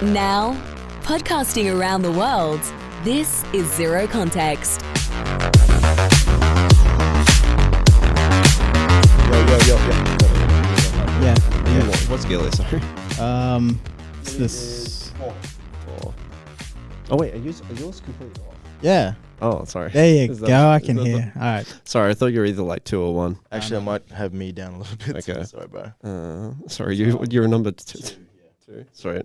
Now, podcasting around the world, this is Zero Context. Yeah. What's GILLY? Sorry. It's this. Oh wait, are yours completely off? Yeah. Oh, sorry. There you Is go. that- I is can that hear. All right. Sorry, I thought you were either like 2 or 1. Actually, I might have me down a little bit. Okay. Sorry, bro. Sorry, you're a number 2. Sorry.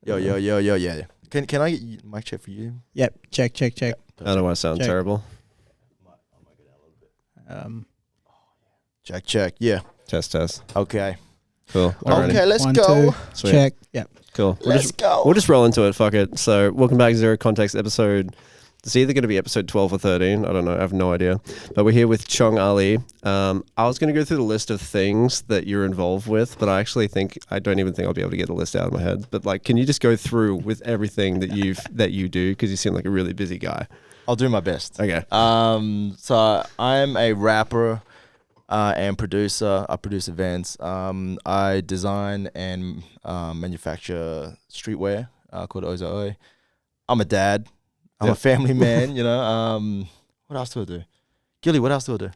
Yo. Yeah. Can I get mic check for you? Yep. Check. How do I sound? Check. Terrible. Check. Yeah. Test. Okay. Cool. Alrighty. Okay, let's 1, go. 2. Sweet. Check. Yep. Cool. Let's go. We'll just roll into it. Fuck it. So, welcome back to Zero Context episode. It's either going to be episode 12 or 13. I don't know. I have no idea. But we're here with Chong Ali. I was going to go through the list of things that you're involved with, but I don't even think I'll be able to get a list out of my head. But like, can you just go through with everything that you do? Because you seem like a really busy guy. I'll do my best. Okay. So I'm a rapper and producer. I produce events. I design and manufacture streetwear called Ozo. I'm a dad. I'm a family man, you know. What else do I do? GILLY, what else do I do?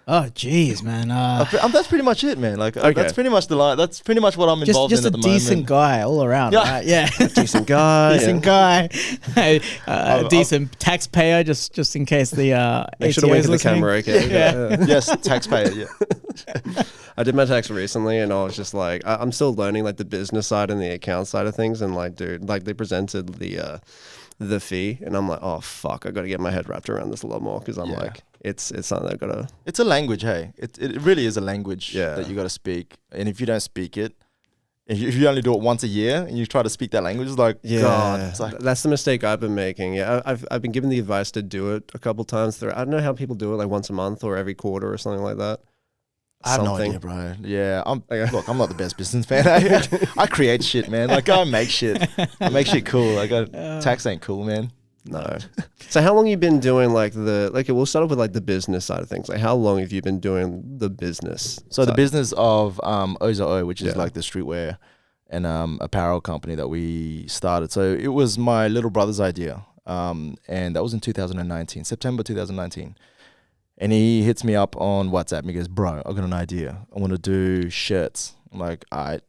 Oh, jeez, man. That's pretty much it, man. Like, Okay. that's pretty much the line. That's pretty much what I'm involved just in a at the moment. decent guy all around. Yeah. Right? Yeah. Decent guy. Decent guy. Decent taxpayer, just in case the Make sure to wink at the listening. camera, okay? Yeah. Yes, taxpayer. Yeah. I did my tax recently, and I was just like, I'm still learning like the business side and the account side of things. And like, dude, like they presented the fee, and I'm like, oh fuck, I got to get my head wrapped around this a lot more because I'm like, it's something I gotta. It's a language, hey. It really is a language Yeah. that you got to speak. And if you don't speak it, if you only do it once a year and you try to speak that language, it's like, God. It's like, That's the mistake I've been making. Yeah, I've been given the advice to do it a couple times through. I don't know how people do it, like once a month or every quarter or something like that. I have no idea, bro. Yeah, look, I'm not the best businessman. I create shit, man. Like, I make shit. I make shit cool. Like, tax ain't cool, man. No. So how long you been doing we'll start off with like the business side of things. Like how long have you been doing the business? So the side? business of Ozo, which is Yeah. like the streetwear and apparel company that we started. So it was my little brother's idea, and that was in 2019, September 2019. And he hits me up on WhatsApp and he goes, bro, I've got an idea. I want to do shirts. I'm like, all right,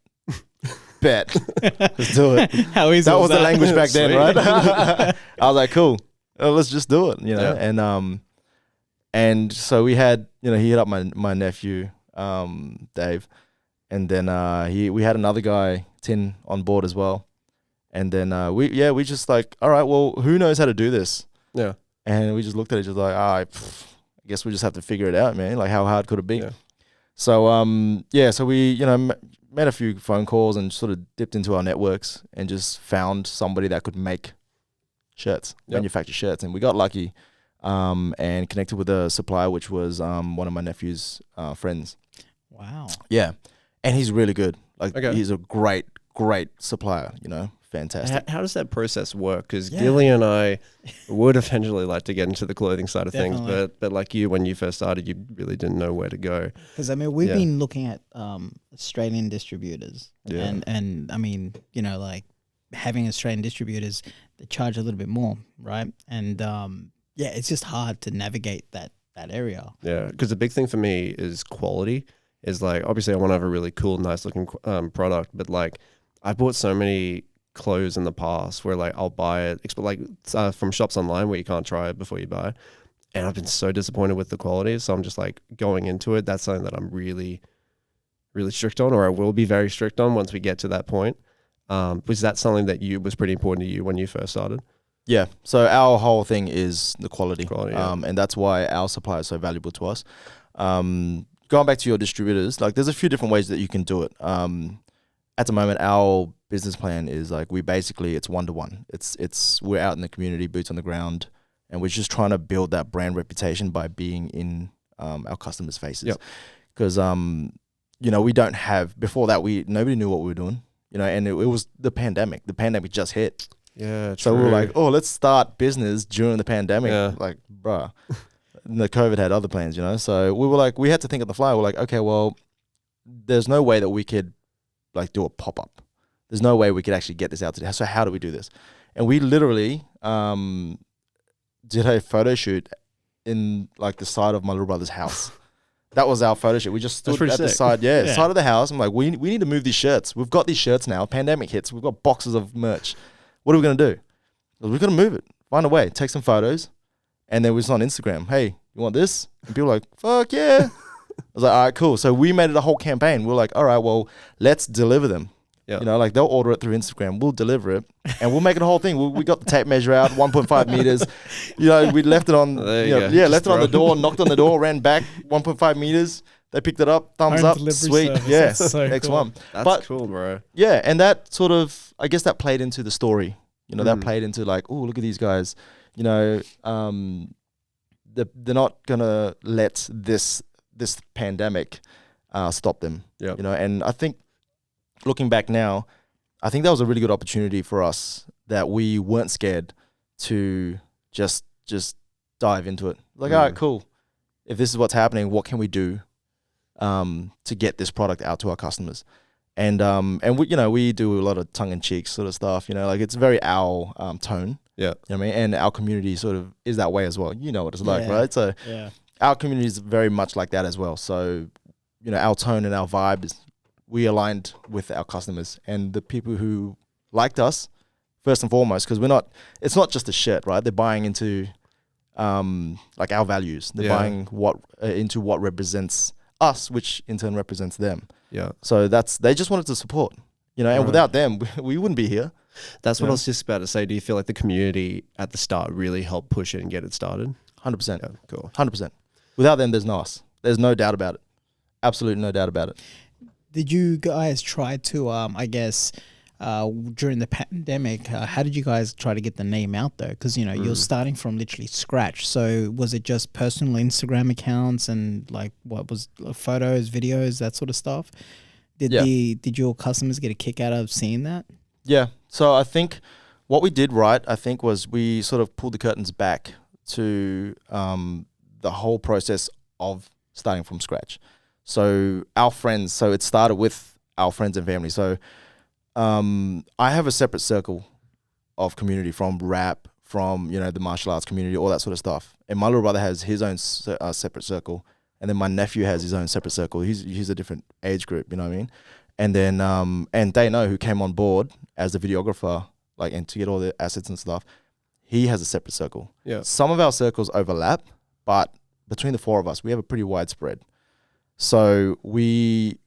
bet. Let's do it. How easy That was the that? language back then, Sweet. right? I was like, cool. Let's just do it, you know? Yeah. And so we had, you know, he hit up my nephew, Dave. And then we had another guy, Tin, on board as well. And then we just like, all right, well, who knows how to do this? Yeah. And we just looked at it just like, all right, I guess we just have to figure it out, man. Like, how hard could it be? Yeah. So, so we, you know, made a few phone calls and sort of dipped into our networks and just found somebody that could make shirts, manufacture shirts. And we got lucky and connected with a supplier, which was one of my nephew's friends. Wow. Yeah. And he's really good. Like, Okay. he's a great supplier, you know, fantastic. How does that process work? Because Yeah. GILLY and I would eventually like to get into the clothing side of Definitely. things, but like you, when you first started, you really didn't know where to go. Because I mean, we've Yeah. been looking at Australian distributors, Yeah. and I mean, you know, like having Australian distributors, they charge a little bit more, right? And it's just hard to navigate that area. Yeah, because the big thing for me is quality. Is like, obviously I want to have a really cool, nice looking product, but like I bought so many clothes in the past where like I'll buy it from shops online where you can't try it before you buy, and I've been so disappointed with the quality. So I'm just like, going into it, that's something that I'm really, really strict on, or I will be very strict on once we get to that point. Was that something that was pretty important to you when you first started? Yeah. So our whole thing is the quality. Yeah. And that's why our supply is so valuable to us. Going back to your distributors, like there's a few different ways that you can do it. At the moment, our business plan is like it's 1-to-1. We're out in the community, boots on the ground, and we're just trying to build that brand reputation by being in our customers' faces. Because you know, we don't have, before that, nobody knew what we were doing. You know, and it was the pandemic. The pandemic just hit. Yeah, So we were like, oh, let's start business during the pandemic. Yeah. Like, bruh. The COVID had other plans, you know? So we were like, we had to think on the fly. We're like, okay, well, there's no way that we could like do a pop-up. There's no way we could actually get this out today. So how do we do this? And we literally did a photo shoot in like the side of my little brother's house. That was our photo shoot. We just stood at the side, side of the house. I'm like, we need to move these shirts. We've got these shirts now. Pandemic hits. We've got boxes of merch. What are we going to do? We're going to move it. Find a way. Take some photos. And then we was on Instagram. Hey, you want this? And people were like, fuck yeah. I was like, all right, cool. So we made it a whole campaign. We're like, all right, well, let's deliver them. Yeah. You know, like they'll order it through Instagram. We'll deliver it, and we'll make it a whole thing. We got the tape measure out, 1.5 meters. You know, we left it on, left it on the door, knocked on the door, ran back 1.5 meters. They picked it up, thumbs Home up, delivery sweet, service. yeah, That's so X1. cool. That's cool, bro. Yeah, and that sort of, I guess that played into the story. You know, that played into like, oh, look at these guys. You know, they're not gonna let this pandemic stop them. Yeah, you know, and I think looking back now, I think that was a really good opportunity for us that we weren't scared to just dive into it. Like, all right, cool. If this is what's happening, what can we do to get this product out to our customers? And we, you know, we do a lot of tongue in cheek sort of stuff. You know, like it's very our tone. Yeah, you know what I mean. And our community sort of is that way as well. You know what it's like, right? So our community is very much like that as well. So, you know, our tone and our vibe is, we aligned with our customers and the people who liked us first and foremost, because it's not just a shirt, right? They're buying into like our values. They're buying into what represents us, which in turn represents them. Yeah. So they just wanted to support, you know, and without them, we wouldn't be here. That's what I was just about to say. Do you feel like the community at the start really helped push it and get it started? 100%. Yeah, cool. 100%. Without them, there's no us. There's no doubt about it. Absolutely no doubt about it. Did you guys try to, I guess, during the pandemic, how did you guys try to get the name out there? Because, you know, you're starting from literally scratch. So was it just personal Instagram accounts and like what was photos, videos, that sort of stuff? Did your customers get a kick out of seeing that? Yeah. So I think what we did right, I think, was we sort of pulled the curtains back to the whole process of starting from scratch. So our friends, so it started with our friends and family. So I have a separate circle of community from rap, from, you know, the martial arts community, all that sort of stuff. And my little brother has his own separate circle. And then my nephew has his own separate circle. He's a different age group, you know what I mean? And then, and Dano, who came on board as a videographer, like, and to get all the assets and stuff, he has a separate circle. Yeah. Some of our circles overlap, but between the four of us, we have a pretty wide spread. So we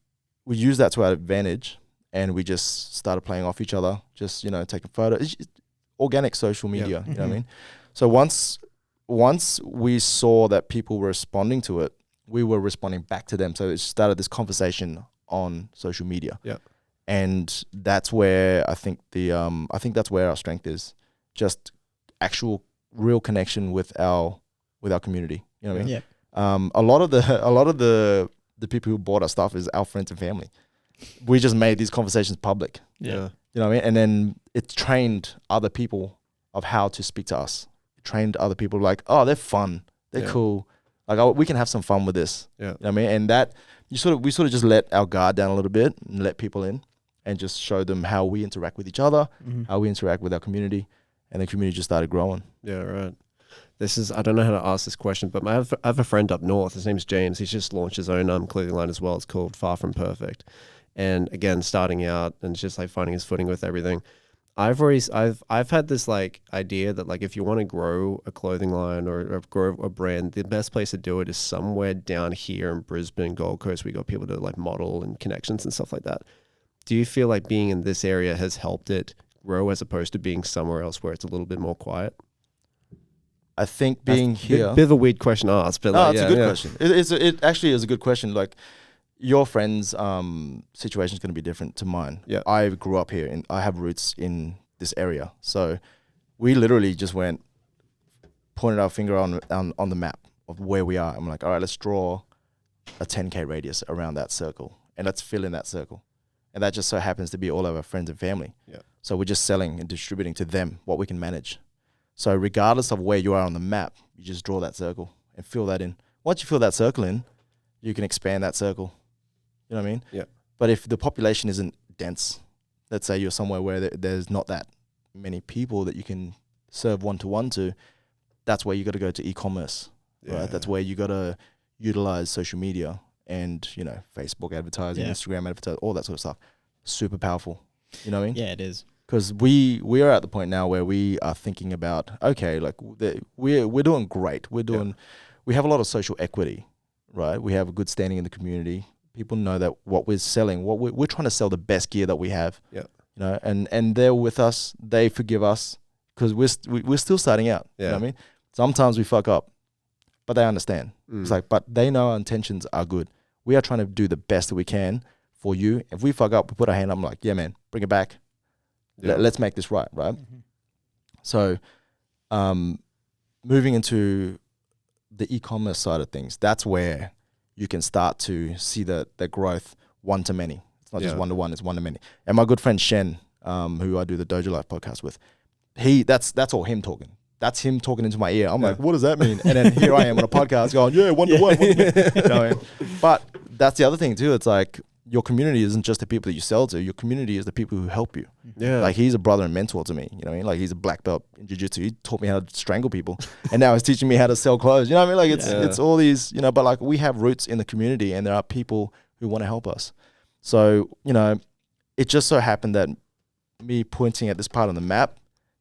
use that to our advantage, and we just started playing off each other, just, you know, taking photos, organic social media, you know what I mean? So once we saw that people were responding to it, we were responding back to them. So it started this conversation on social media. Yeah. And that's where I think that's where our strength is. Just actual real connection with our community. You know what I mean? Yeah. A lot of the people who bought our stuff is our friends and family. We just made these conversations public. Yeah. You know what I mean? And then it trained other people of how to speak to us. It trained other people like, oh, they're fun. They're cool. Like, oh, we can have some fun with this. Yeah. You know what I mean? And that we sort of just let our guard down a little bit and let people in and just show them how we interact with each other, how we interact with our community, and the community just started growing. Yeah, right. I don't know how to ask this question, but I have a friend up north. His name's James. He's just launched his own clothing line as well. It's called Far From Perfect. And again, starting out and just like finding his footing with everything. I've had this like idea that like if you want to grow a clothing line or grow a brand, the best place to do it is somewhere down here in Brisbane, Gold Coast. We got people to like model and connections and stuff like that. Do you feel like being in this area has helped it grow as opposed to being somewhere else where it's a little bit more quiet? I think being here, bit of a weird question to ask, but like, it's a good question. It actually is a good question. Like, your friend's situation is going to be different to mine. Yeah, I grew up here and I have roots in this area, so we literally just pointed our finger on the map of where we are. I'm like, all right, let's draw a 10K radius around that circle and let's fill in that circle, and that just so happens to be all of our friends and family. Yeah, so we're just selling and distributing to them what we can manage. So regardless of where you are on the map, you just draw that circle and fill that in. Once you fill that circle in, you can expand that circle. You know what I mean? Yeah. But if the population isn't dense, let's say you're somewhere where there's not that many people that you can serve one-to-one to, that's where you got to go to e-commerce, right? That's where you got to utilize social media and, Facebook advertising, Instagram advertising, all that sort of stuff. Super powerful. You know what I mean? Yeah, it is. Because we are at the point now where we are thinking about, okay, like we're doing great. We have a lot of social equity, right? We have a good standing in the community. People know that what we're selling, we're trying to sell the best gear that we have. Yeah. And they're with us. They forgive us because we're still starting out. You know what I mean? Sometimes we fuck up, but they understand. It's like, but they know our intentions are good. We are trying to do the best that we can for you. If we fuck up, we put our hand up. I'm like, yeah, man, bring it back. Let's make this right? Mm-hmm. So, moving into the e-commerce side of things, that's where you can start to see the growth one to many. It's not just one to one; it's one to many. And my good friend Shen, who I do the Dojo Life podcast with, that's all him talking. That's him talking into my ear. I'm like, what does that mean? And then here I am on a podcast going, one to one. But that's the other thing too. It's like, your community isn't just the people that you sell to. Your community is the people who help you. Yeah. Like, he's a brother and mentor to me. You know what I mean? Like, he's a black belt in jiu-jitsu. He taught me how to strangle people. And now he's teaching me how to sell clothes. You know what I mean? Like, it's all these, but like, we have roots in the community and there are people who want to help us. So, it just so happened that me pointing at this part on the map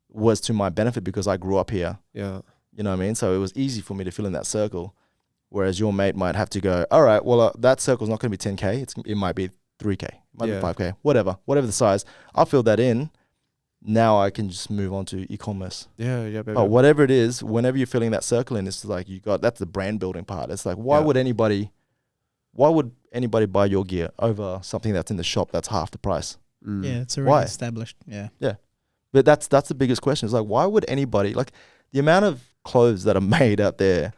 was to my benefit because I grew up here. Yeah. You know what I mean? So it was easy for me to fill in that circle. Whereas your mate might have to go, all right, well, that circle's not going to be 10K. It might be 3K, it might be 5K, whatever the size. I'll fill that in. Now I can just move on to e-commerce. Yeah, baby. But whatever it is, whenever you're filling that circle in, it's like that's the brand building part. It's like, why would anybody buy your gear over something that's in the shop that's half the price? Yeah, it's already established. Yeah. Yeah. But that's the biggest question. It's like, why would anybody, like, the amount of clothes that are made out there,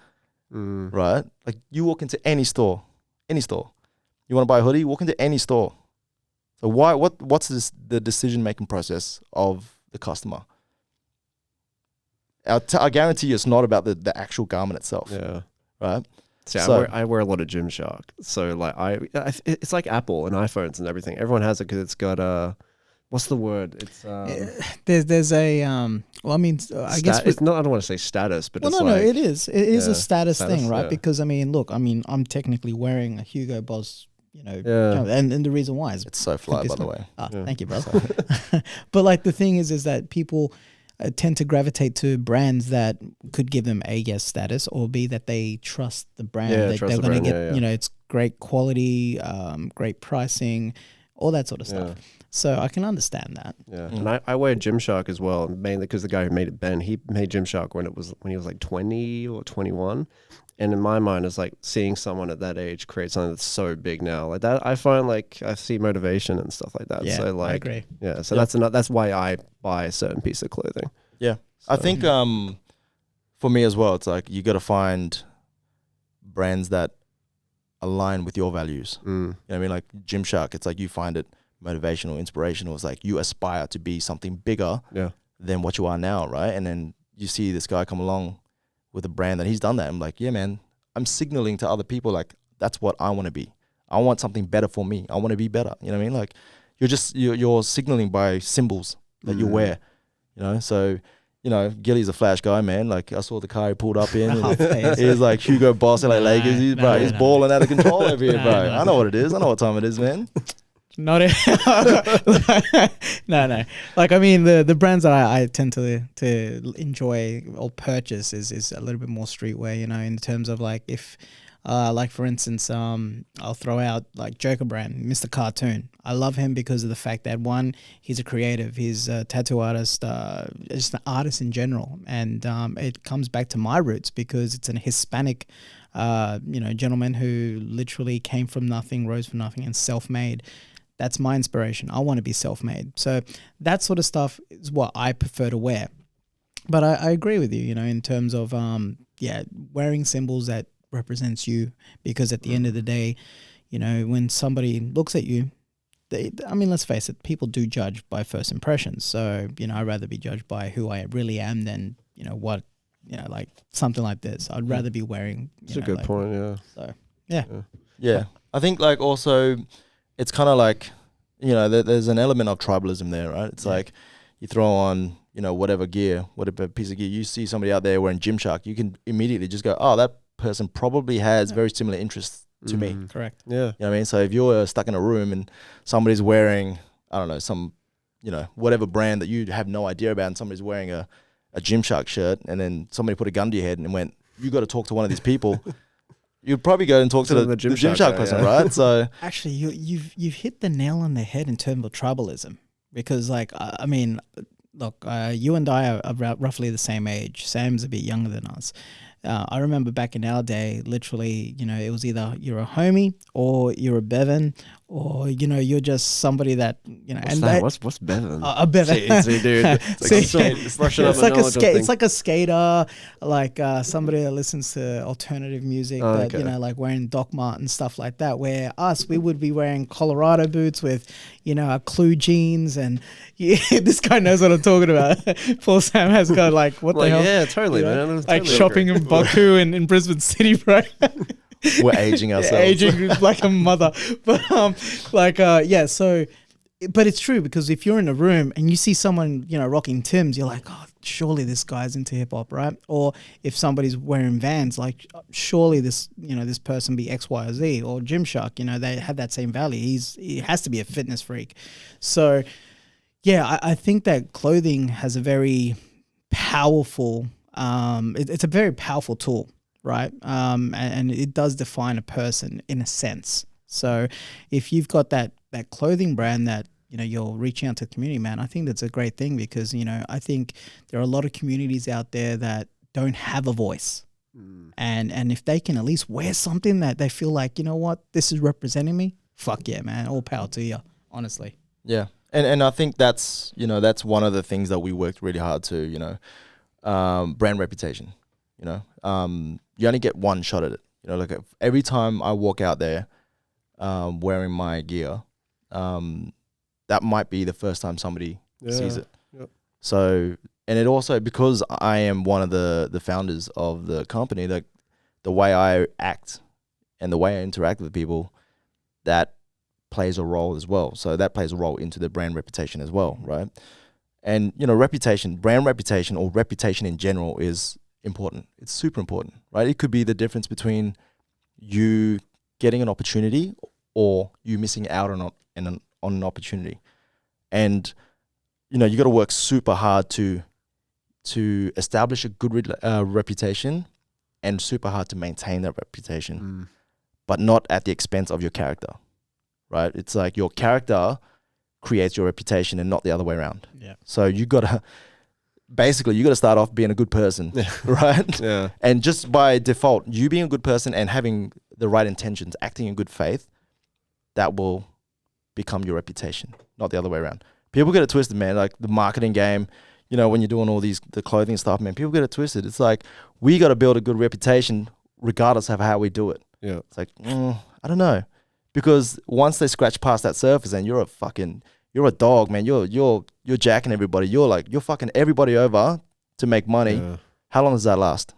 right? Like, you walk into any store. You want to buy a hoodie, walk into any store. So what's the decision-making process of the customer? I guarantee you it's not about the actual garment itself. Yeah. Right? So I wear a lot of Gymshark. So like it's like Apple and iPhones and everything. Everyone has it because it's got what's the word? It's there's a well, I mean, I guess it's not. I don't want to say status, but it's no, it is. It is a status thing, right? Yeah. Because I mean, look, I'm technically wearing a Hugo Boss, and the reason why is it's so fly, by the way. Thank you, brother. But like the thing is that people tend to gravitate to brands that could give them A, yes, status, or B, that they trust the brand. That they're going to get, it's great quality, great pricing, all that sort of stuff. So I can understand that. Yeah, and I wear Gymshark as well, mainly because the guy who made it, Ben, he made Gymshark when he was like 20 or 21. And in my mind, it's like seeing someone at that age create something that's so big now. Like that, I find like I see motivation and stuff like that. Yeah, so like, I agree. Yeah, so that's why I buy a certain piece of clothing. Yeah, so. I think for me as well, it's like you got to find brands that align with your values. You know what I mean? Like Gymshark, it's like you find it motivational, inspirational. It's like you aspire to be something bigger than what you are now, right? And then you see this guy come along with a brand that he's done that. I'm like, yeah, man, I'm signaling to other people like that's what I want to be. I want something better for me. I want to be better. You know what I mean? Like you're signaling by symbols that you wear. So Gilly's a flash guy, man. Like I saw the car he pulled up in. He's like Hugo Boss, like Lakers. He's balling out of control over here, bro. I know what it is. I know what time it is, man. Not it. No. Like, I mean, the brands that I tend to enjoy or purchase is a little bit more streetwear, in terms of like if, like for instance, I'll throw out like Joker brand, Mr. Cartoon. I love him because of the fact that one, he's a creative, he's a tattoo artist, just an artist in general, and it comes back to my roots because it's an Hispanic, gentleman who literally came from nothing, rose from nothing, and self-made. That's my inspiration. I want to be self-made. So that sort of stuff is what I prefer to wear. But I agree with you, in terms of, wearing symbols that represents you, because at the end of the day, when somebody looks at you, let's face it, people do judge by first impressions. So, I'd rather be judged by who I really am than, what, like something like this. I'd rather be wearing. That's a good point, yeah. So, yeah. I think like also, it's kind of like you know, there's an element of tribalism there, right? It's like you throw on, you know, whatever gear, whatever piece of gear, you see somebody out there wearing Gymshark, you can immediately just go, oh, that person probably has very similar interests to me. Correct. Yeah. You know what I mean? So if you're stuck in a room and somebody's wearing, I don't know, some, you know, whatever brand that you have no idea about, and somebody's wearing a Gymshark shirt, and then somebody put a gun to your head and went, you got to talk to one of these people. You'd probably go and talk to the Gymshark person, right? So actually, you've hit the nail on the head in terms of tribalism, because like I mean, look, you and I are about roughly the same age. Sam's a bit younger than us. I remember back in our day, literally, you know, it was either you're a homie or you're a Bevan, or, you know, you're just somebody that, you know. What's Bevan? A Bevan. See, dude. It's like a skater, like somebody that listens to alternative music, that, you know, like wearing Doc Marten stuff like that. Where we would be wearing Colorado boots with, you know, our Clue jeans, and this guy knows what I'm talking about. Poor Sam has got like, what the hell? Yeah, totally, you know, man. like totally shopping in Baku and in Brisbane City, bro. we're aging ourselves. Aging like a mother. But so, but it's true, because if you're in a room and you see someone, you know, rocking Timbs, you're like, oh, surely this guy's into hip hop, right? Or if somebody's wearing Vans, like, surely this, you know, this person be X, Y, or Z. Or Gymshark, you know, they have that same value. He has to be a fitness freak. So yeah, I think that clothing has a very powerful, it's a very powerful tool, right? And it does define a person in a sense. So if you've got that clothing brand that, you know, you're reaching out to the community, man, I think that's a great thing, because, you know, I think there are a lot of communities out there that don't have a voice. And if they can at least wear something that they feel like, you know what, this is representing me, fuck yeah, man, all power to you, honestly. Yeah. And I think that's, you know, that's one of the things that we worked really hard to, you know, brand reputation, you know, you only get one shot at it. You know, like every time I walk out there wearing my gear, that might be the first time somebody sees it. Yep. So, and it also, because I am one of the founders of the company, like the way I act and the way I interact with people, that plays a role as well. So that plays a role into the brand reputation as well, right? And, you know, brand reputation, or reputation in general, is important. It's super important, right? It could be the difference between you getting an opportunity or you missing out on an opportunity. And, you know, you got to work super hard to establish a good reputation, and super hard to maintain that reputation, but not at the expense of your character, right? It's like your character creates your reputation and not the other way around. Yeah. So you got to start off being a good person, right? Yeah. And just by default, you being a good person and having the right intentions, acting in good faith, that will become your reputation, not the other way around. People get it twisted, man. Like the marketing game, you know, when you're doing all the clothing stuff, man, people get it twisted. It's like, we got to build a good reputation regardless of how we do it. Yeah. It's like, I don't know. Because once they scratch past that surface and you're a dog, man, you're jacking everybody. You're fucking everybody over to make money. Yeah. How long does that last?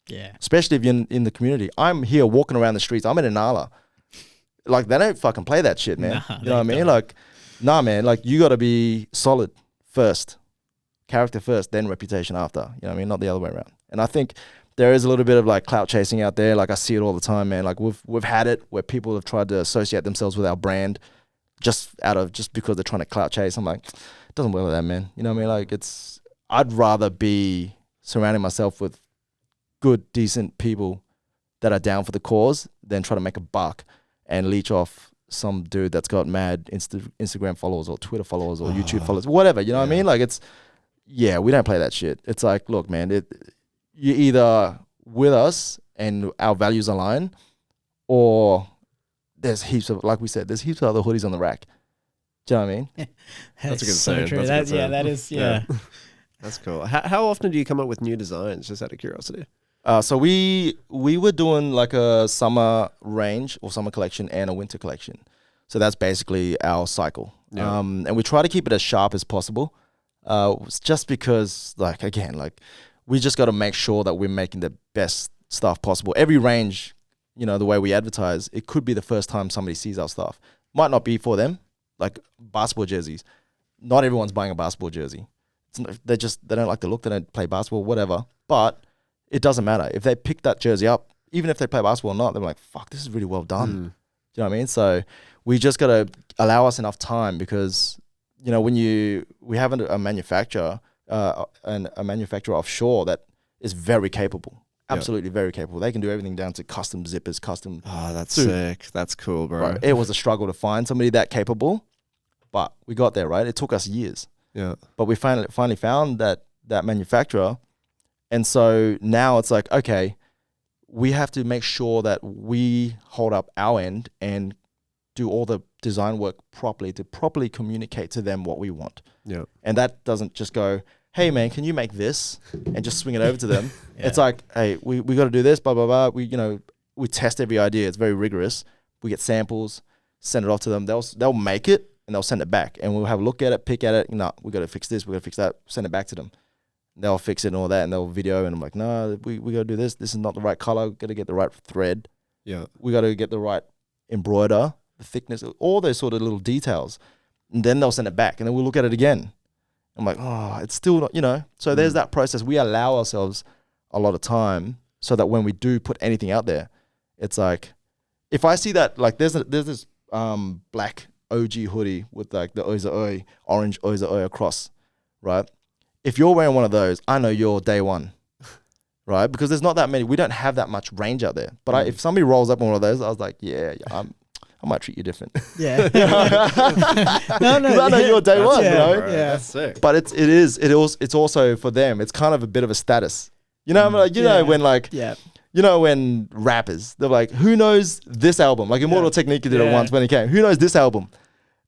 Yeah. Especially if you're in the community. I'm here walking around the streets. I'm in Inala. Like, they don't fucking play that shit, man. Nah, you know what I mean? don't. Like, nah, man. Like, you got to be solid first. Character first, then reputation after. You know what I mean? Not the other way around. And I think there is a little bit of like clout chasing out there. Like, I see it all the time, man. Like, we've had it where people have tried to associate themselves with our brand just because they're trying to clout chase. I'm like, it doesn't work like that, man. You know what I mean? Like, I'd rather be surrounding myself with good, decent people that are down for the cause than try to make a buck and leech off some dude that's got mad Instagram followers or Twitter followers or YouTube followers, whatever. You know what I mean? Like, we don't play that shit. It's like, look, man, you're either with us and our values align, or there's heaps of, like we said, there's heaps of other hoodies on the rack. Do you know what I mean? That's a good so saying. true. That's a good saying. That is, yeah. That's cool. How often do you come up with new designs, just out of curiosity? So we were doing like a summer range or summer collection and a winter collection. So that's basically our cycle. Yeah. And we try to keep it as sharp as possible. It's just because, like, again, like, we just got to make sure that we're making the best stuff possible. Every range, you know, the way we advertise, it could be the first time somebody sees our stuff. Might not be for them. like basketball jerseys. Not everyone's buying a basketball jersey. They don't like the look. They don't play basketball, whatever. But it doesn't matter if they pick that jersey up, even if they play basketball or not. They're like, "Fuck, this is really well done." Do you know what I mean? So we just gotta allow us enough time because when we have a manufacturer and a manufacturer offshore that is very capable, absolutely very capable. They can do everything down to custom zippers, custom. Oh, that's sick. That's cool, bro. It was a struggle to find somebody that capable, but we got there. Right, it took us years. Yeah, but we finally found that manufacturer, and so now it's like, okay, we have to make sure that we hold up our end and do all the design work properly to properly communicate to them what we want. Yeah, and that doesn't just go, hey man, can you make this, and just swing it over to them. It's like, hey, we got to do this, blah blah blah. We test every idea. It's very rigorous. We get samples, send it off to them. They'll make it. And they'll send it back, and we'll have a look at it, pick at it. No, we got to fix this, we got to fix that. Send it back to them. They'll fix it and all that, and they'll video. And I'm like, no, we got to do this. This is not the right color. Got to get the right thread. Yeah, we got to get the right embroider, the thickness, all those sort of little details. And then they'll send it back, and then we'll look at it again. I'm like, oh, it's still not, So there's that process. We allow ourselves a lot of time so that when we do put anything out there, it's like, if I see that, like, there's this black OG hoodie with like the Oiza Oi, orange Oiza Oi across, right? If you're wearing one of those, I know you're day one, right? Because there's not that many. We don't have that much range out there. But if somebody rolls up on one of those, I was like, I might treat you different. Yeah. No, I know you're day one, Yeah. That's sick. But it's also for them. It's kind of a bit of a status. When rappers, they're like, who knows this album? Like Immortal Technique did it once when he came. Who knows this album?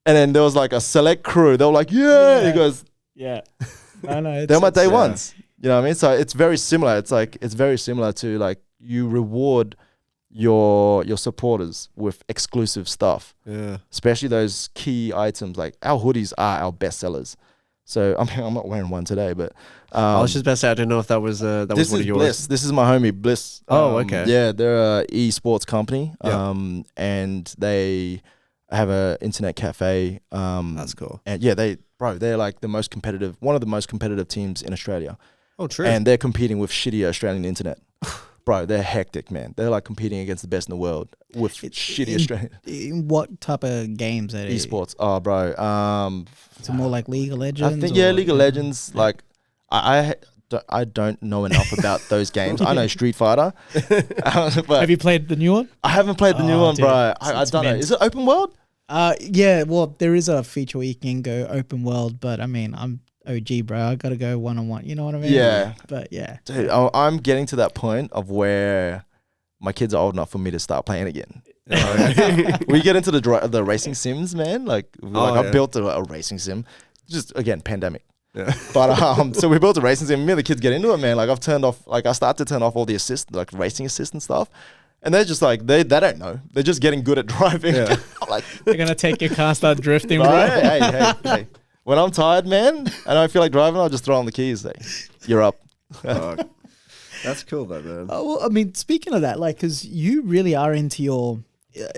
And then there was like a select crew. They were like, He goes, I know. they're my day ones. You know what I mean? So it's very similar. It's very similar to like you reward your supporters with exclusive stuff. Yeah. Especially those key items. Like our hoodies are our best sellers. So I'm not wearing one today, but I was just about to say, I didn't know if that was one of yours. Bliss. This is my homie Bliss. Oh, okay. Yeah, they're a esports company. Yeah. And they have a internet cafe. That's cool. And they're like one of the most competitive teams in Australia. Oh, true. And they're competing with shitty Australian internet. Bro, they're hectic, man. They're like competing against the best in the world with shitty Australian. In what type of games are they? Esports. Oh, bro. Is it more like League of Legends? I think League of Legends. Like, I don't know enough about those games. I know Street Fighter. But have you played the new one? I haven't played the new one, dude. bro. I don't know. Is it open world? Yeah. Well, there is a feature where you can go open world, but I mean, I'm OG, bro. I gotta go 1-on-1. You know what I mean? Yeah. But yeah, dude, I'm getting to that point of where my kids are old enough for me to start playing again. We get into the racing sims, man. I built a racing sim, just again pandemic. Yeah. But so we built a racing sim. Me and the kids get into it, man. Like I start to turn off all the racing assist and stuff. And they're just like, they don't know. They're just getting good at driving. Yeah. Like, they're going to take your car, start drifting, bro. Hey. When I'm tired, man, and I don't feel like driving, I'll just throw on the keys. Say, you're up. That's cool, though, man. Well, I mean, speaking of that, like, because you really are into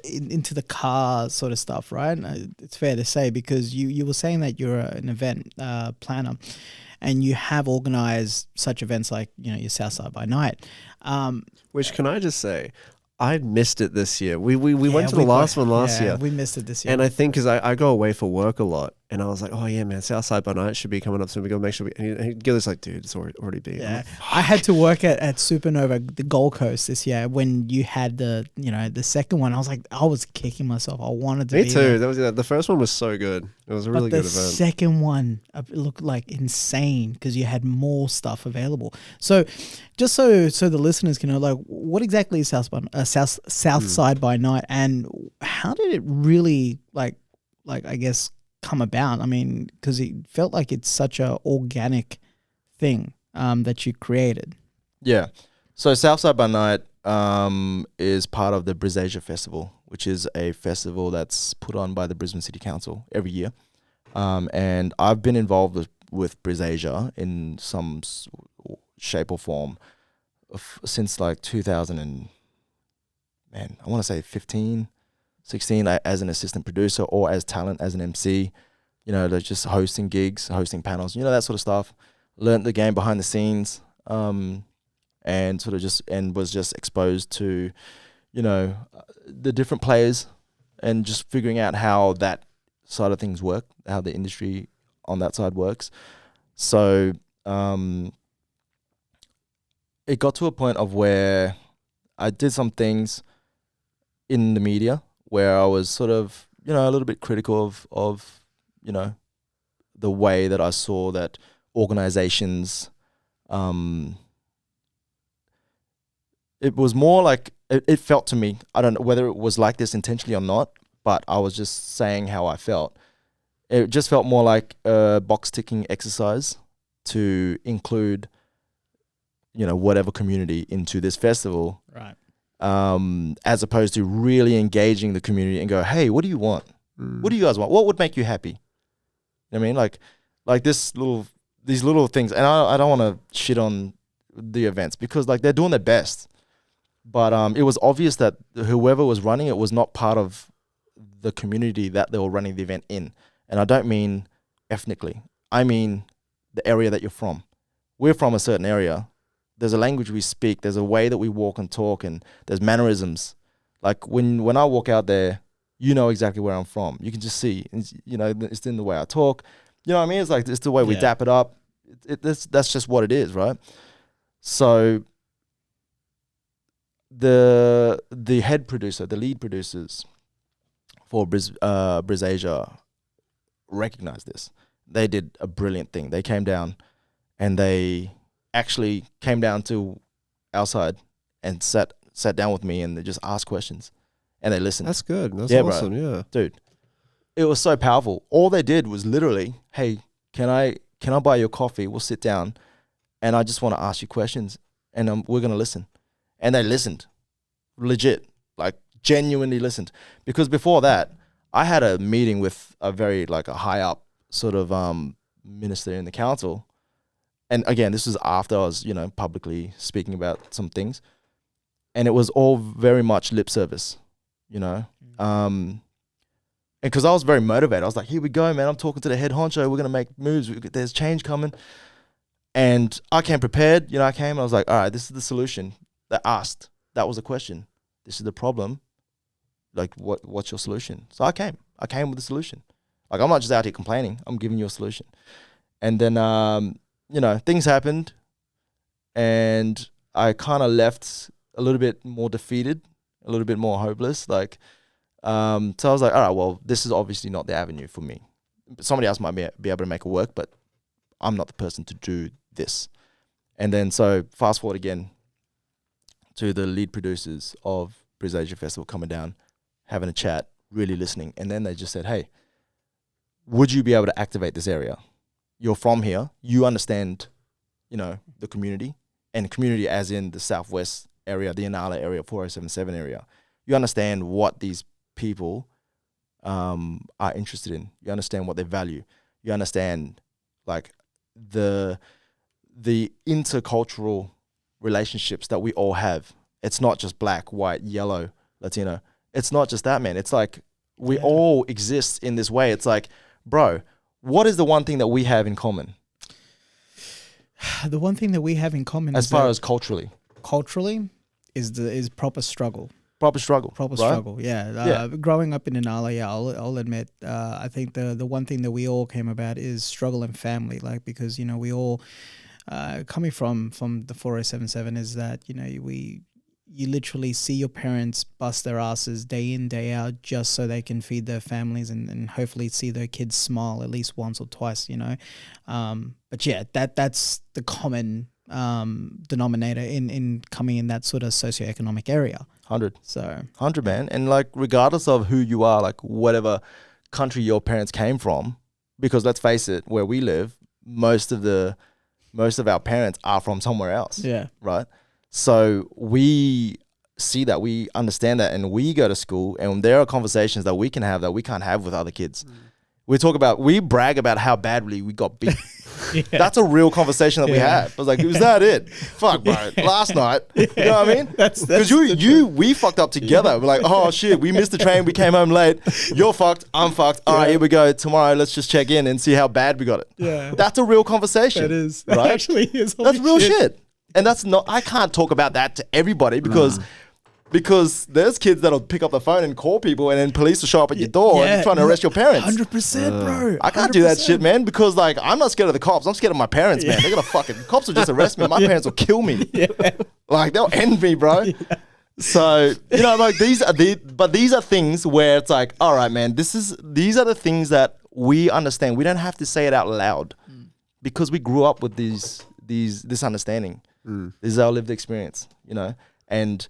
into the car sort of stuff, right? It's fair to say, because you were saying that you're an event planner, and you have organized such events like, your Southside by Night. Which, can I just say, I missed it this year. We went to the last one last year. We missed it this year. And I think because I go away for work a lot, and I was like, oh yeah, man, Southside by Night should be coming up soon. We go make sure and Gilly's like, dude, it's already been. Yeah. I had to work at Supernova, the Gold Coast this year, when you had the second one. I was like, I was kicking myself. I wanted to be too. there. The first one was so good. It was a really good event. The second one looked like insane because you had more stuff available. So just so the listeners can know, like, what exactly is Southside by Night, and how did it really like I guess come about? I mean, because it felt like it's such a organic thing that you created. Yeah. So Southside by Night is part of the Brisasia Festival, which is a festival that's put on by the Brisbane City Council every year. And I've been involved with Brisasia in some shape or form since like 2000 and, man, I want to say 15, 16 as an assistant producer or as talent, as an MC, you know, like just hosting gigs, hosting panels, you know, that sort of stuff. Learned the game behind the scenes, and sort of was just exposed to, you know, the different players and just figuring out how that side of things work, how the industry on that side works. So it got to a point of where I did some things in the media where I was sort of, you know, a little bit critical of you know, the way that I saw that organizations, it was more like, it felt to me, I don't know whether it was like this intentionally or not, but I was just saying how I felt. It just felt more like a box ticking exercise to include, you know, whatever community into this festival. Right. As opposed to really engaging the community and go, hey, what do you want? What do you guys want? What would make you happy? You know what I mean? Like these little things. And I don't want to shit on the events because like they're doing their best. But it was obvious that whoever was running it was not part of the community that they were running the event in. And I don't mean ethnically. I mean the area that you're from. We're from a certain area. There's a language we speak. There's a way that we walk and talk, and there's mannerisms. Like when I walk out there, you know exactly where I'm from. You can just see, you know, it's in the way I talk. You know what I mean? It's like, it's the way we dap it up. That's just what it is, right? So the head producer, the lead producers for Briz Asia recognized this. They did a brilliant thing. They came down and they actually came down to our side and sat down with me and they just asked questions and they listened. That's good. That's Yeah, awesome. bro. Yeah. Dude, it was so powerful. All they did was literally, hey, can I buy you a coffee? We'll sit down and I just want to ask you questions and we're going to listen. And they listened. Legit. Like genuinely listened. Because before that, I had a meeting with a very like a high up sort of minister in the council. And again, this was after I was, you know, publicly speaking about some things. And it was all very much lip service, you know. And because I was very motivated. I was like, here we go, man. I'm talking to the head honcho. We're going to make moves. There's change coming. And I came prepared. You know, I came and I was like, all right, this is the solution. They asked. That was the question. This is the problem. Like, what's your solution? So I came with a solution. Like, I'm not just out here complaining. I'm giving you a solution. And then, you know, things happened and I kind of left a little bit more defeated, a little bit more hopeless. Like, so I was like, all right, well, this is obviously not the avenue for me. Somebody else might be able to make it work, but I'm not the person to do this. And then, so fast forward again to the lead producers of Briz Asia Festival coming down, having a chat, really listening. And then they just said, hey, would you be able to activate this area? You're from here. You understand, you know, the community, and community as in the Southwest area, the Inala area, 4077 area. You understand what these people are interested in. You understand what they value. You understand like the intercultural relationships that we all have. It's not just black, white, yellow, Latino. It's not just that, man. It's like we all exist in this way. It's like, bro, what is the one thing that we have in common? The one thing that we have in common, as far as culturally, is proper struggle. Proper struggle. Proper right? struggle. Yeah. Growing up in Inala, I'll admit, I think the one thing that we all came about is struggle and family. Like, because, you know, we all coming from the 4077 is that, you know, you literally see your parents bust their asses day in, day out, just so they can feed their families and hopefully see their kids smile at least once or twice, you know. But yeah, that's the common denominator in coming in that sort of socioeconomic area. 100, man. And like, regardless of who you are, like whatever country your parents came from, because let's face it, where we live, most of our parents are from somewhere else. Yeah. Right. So we see that, we understand that, and we go to school, and there are conversations that we can have that we can't have with other kids. We brag about how badly we got beat. That's a real conversation that we had. I was like, is that it? Fuck, bro. Last night. You know what I mean? Because we fucked up together. We're like, oh shit, we missed the train. We came home late. You're fucked. I'm fucked. All right, here we go. Tomorrow, let's just check in and see how bad we got it. Yeah. That's a real conversation. That is. That right? actually is. That's real shit. And that's not, I can't talk about that to everybody because there's kids that'll pick up the phone and call people and then police will show up at your door and trying to arrest your parents. 100%, bro. I can't do that shit, man, because like I'm not scared of the cops. I'm scared of my parents, man. They're gonna fucking cops will just arrest me. My parents will kill me. Like they'll end me, bro. So you know, like these are things where it's like, all right, man, these are the things that we understand. We don't have to say it out loud because we grew up with this understanding. This is our lived experience, you know, and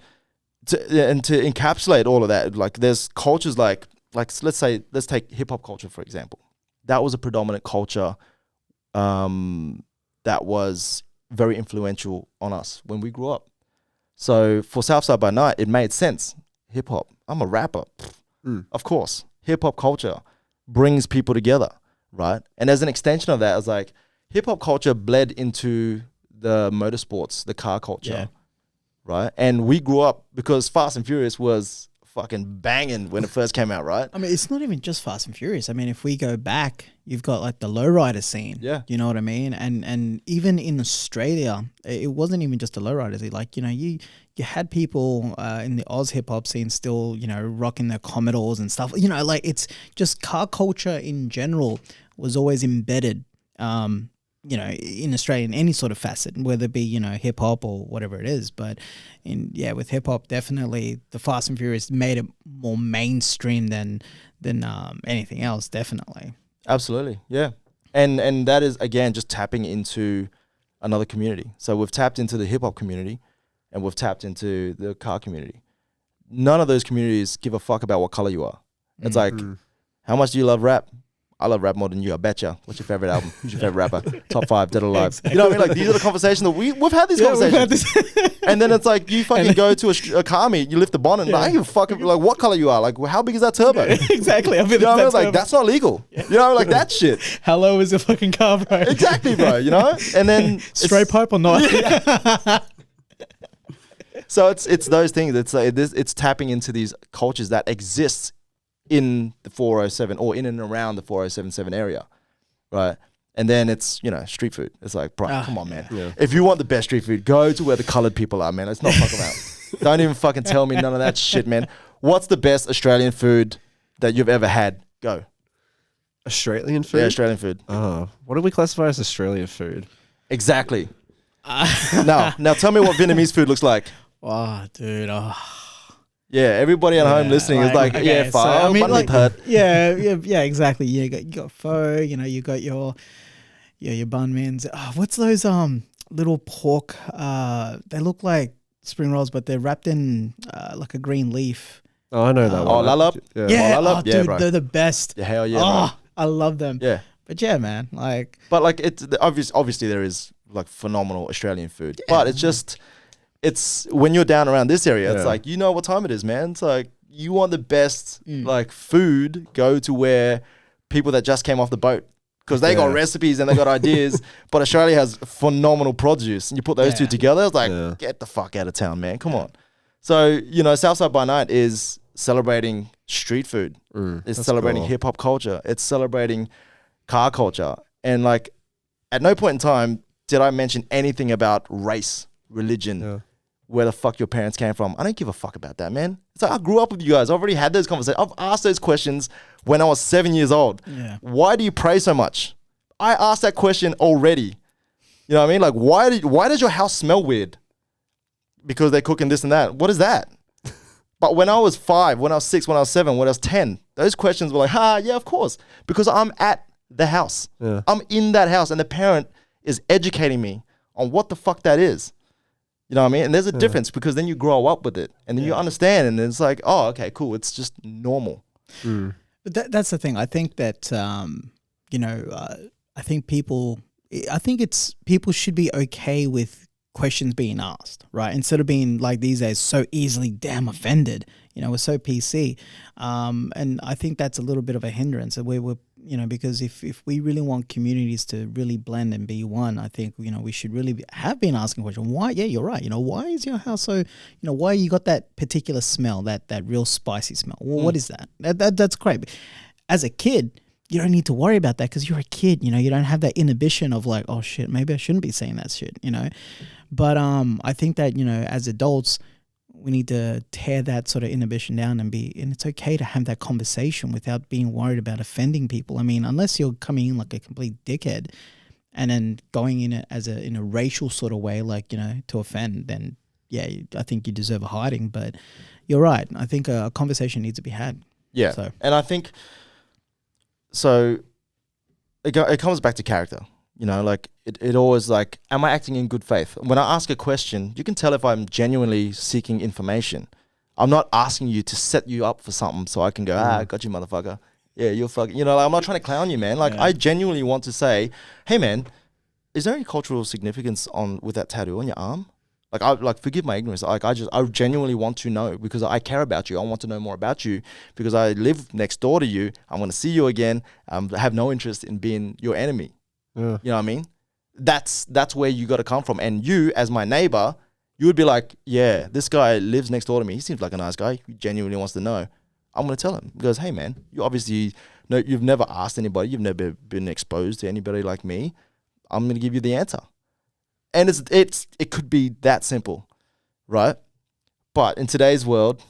to encapsulate all of that, like there's cultures like let's take hip hop culture for example. That was a predominant culture that was very influential on us when we grew up. So for Southside by Night, it made sense. Hip hop. I'm a rapper, of course. Hip hop culture brings people together, right? And as an extension of that, I was like, hip hop culture bled into the motorsports, the car culture, right? And we grew up because Fast and Furious was fucking banging when it first came out, right? I mean, it's not even just Fast and Furious. I mean, if we go back, you've got like the lowrider scene. Yeah. You know what I mean? And even in Australia, it wasn't even just the lowriders. Like, you know, you had people in the Oz hip hop scene still, you know, rocking their Commodores and stuff. You know, like it's just car culture in general was always embedded, you know, in Australia in any sort of facet, whether it be, you know, hip hop or whatever it is. But with hip hop, definitely the Fast and Furious made it more mainstream than anything else, definitely. Absolutely. Yeah. And that is, again, just tapping into another community. So we've tapped into the hip hop community and we've tapped into the car community. None of those communities give a fuck about what color you are. It's like, how much do you love rap? I love rap more than you, I betcha. What's your favorite album? Who's your favorite rapper? Top 5, dead or alive. Exactly. You know what I mean? Like, these are the conversations that we've had these conversations. And then it's like, you fucking go to a car meet, you lift the bonnet, and like, you fucking, like, what color you are? Like, how big is that turbo? Exactly. You know what I mean? Like, that's not legal. You know, like, that shit. How low is a fucking car, bro? Exactly, bro, you know? And then... Straight pipe or not? So it's those things. It's like, it's tapping into these cultures that exist in the 407 or in and around the 4077 area, right? And then it's, you know, street food. It's like, bro, come on, man. Yeah. If you want the best street food, go to where the colored people are, man. Let's not fuck about. Don't even fucking tell me none of that shit, man. What's the best Australian food that you've ever had? Go. Australian food? Yeah, Australian food. Oh, what do we classify as Australian food? Exactly. Now tell me what Vietnamese food looks like. Oh, dude. Oh. Yeah, everybody at home listening is like, okay, yeah, so, I mean, like, yeah, exactly. You got pho. You know, you got your bun mins. Oh, what's those little pork? They look like spring rolls, but they're wrapped in like a green leaf. Oh, I know that one. Oh, lalap. Yeah, lalap. Dude, bro. they're the best. Yeah, hell yeah. Oh, bro. I love them. Yeah, but yeah, man, like. But like, it's obviously there is like phenomenal Australian food, but it's just. It's when you're down around this area, it's like, you know what time it is, man. It's like, you want the best like food, go to where people that just came off the boat, because they got recipes and they got ideas, but Australia has phenomenal produce, and you put those two together, it's like, get the fuck out of town, man. Come on. So, you know, Southside by Night is celebrating street food. It's celebrating hip hop culture. It's celebrating car culture. And like, at no point in time did I mention anything about race, religion, where the fuck your parents came from. I don't give a fuck about that, man. It's like, I grew up with you guys. I've already had those conversations. I've asked those questions when I was 7 years old. Yeah. Why do you pray so much? I asked that question already. You know what I mean? Like, why does your house smell weird? Because they're cooking this and that. What is that? But when I was 5, when I was 6, when I was 7, when I was 10, those questions were like, yeah, of course. Because I'm at the house. Yeah. I'm in that house, and the parent is educating me on what the fuck that is. You know what I mean? And there's a difference, because then you grow up with it and then you understand, and it's like, oh, okay, cool. It's just normal. But that's the thing. I think that, you know, I think people should be okay with questions being asked, right? Instead of being like these days so easily damn offended. You know, we're so PC. And I think that's a little bit of a hindrance. We're because if we really want communities to really blend and be one, I think, we should really have been asking questions. Why? Yeah, you're right. Why is your house so, why you got that particular smell, that real spicy smell? Well, what is that? That's great. As a kid, you don't need to worry about that because you're a kid, you don't have that inhibition of like, oh shit, maybe I shouldn't be saying that shit, But I think that, as adults, we need to tear that sort of inhibition down and it's okay to have that conversation without being worried about offending people. I mean, unless you're coming in like a complete dickhead and then going in it in a racial sort of way, like, to offend, then yeah, I think you deserve a hiding. But you're right. I think a conversation needs to be had. Yeah. So. And I think, so it comes back to character. Like it always like, am I acting in good faith? When I ask a question, you can tell if I'm genuinely seeking information. I'm not asking you to set you up for something so I can go, I got you, motherfucker. Yeah, you're fucking, like, I'm not trying to clown you, man. Like, I genuinely want to say, hey, man, is there any cultural significance with that tattoo on your arm? Like, forgive my ignorance. Like, I genuinely want to know because I care about you. I want to know more about you because I live next door to you. I'm going to see you again. I have no interest in being your enemy. Yeah. You know what I mean? That's where you got to come from. And you, as my neighbor, you would be like, yeah, this guy lives next door to me. He seems like a nice guy. He genuinely wants to know. I'm going to tell him. He goes, hey, man, you obviously, no, you've never asked anybody. You've never been exposed to anybody like me. I'm going to give you the answer. And it could be that simple, right? But in today's world,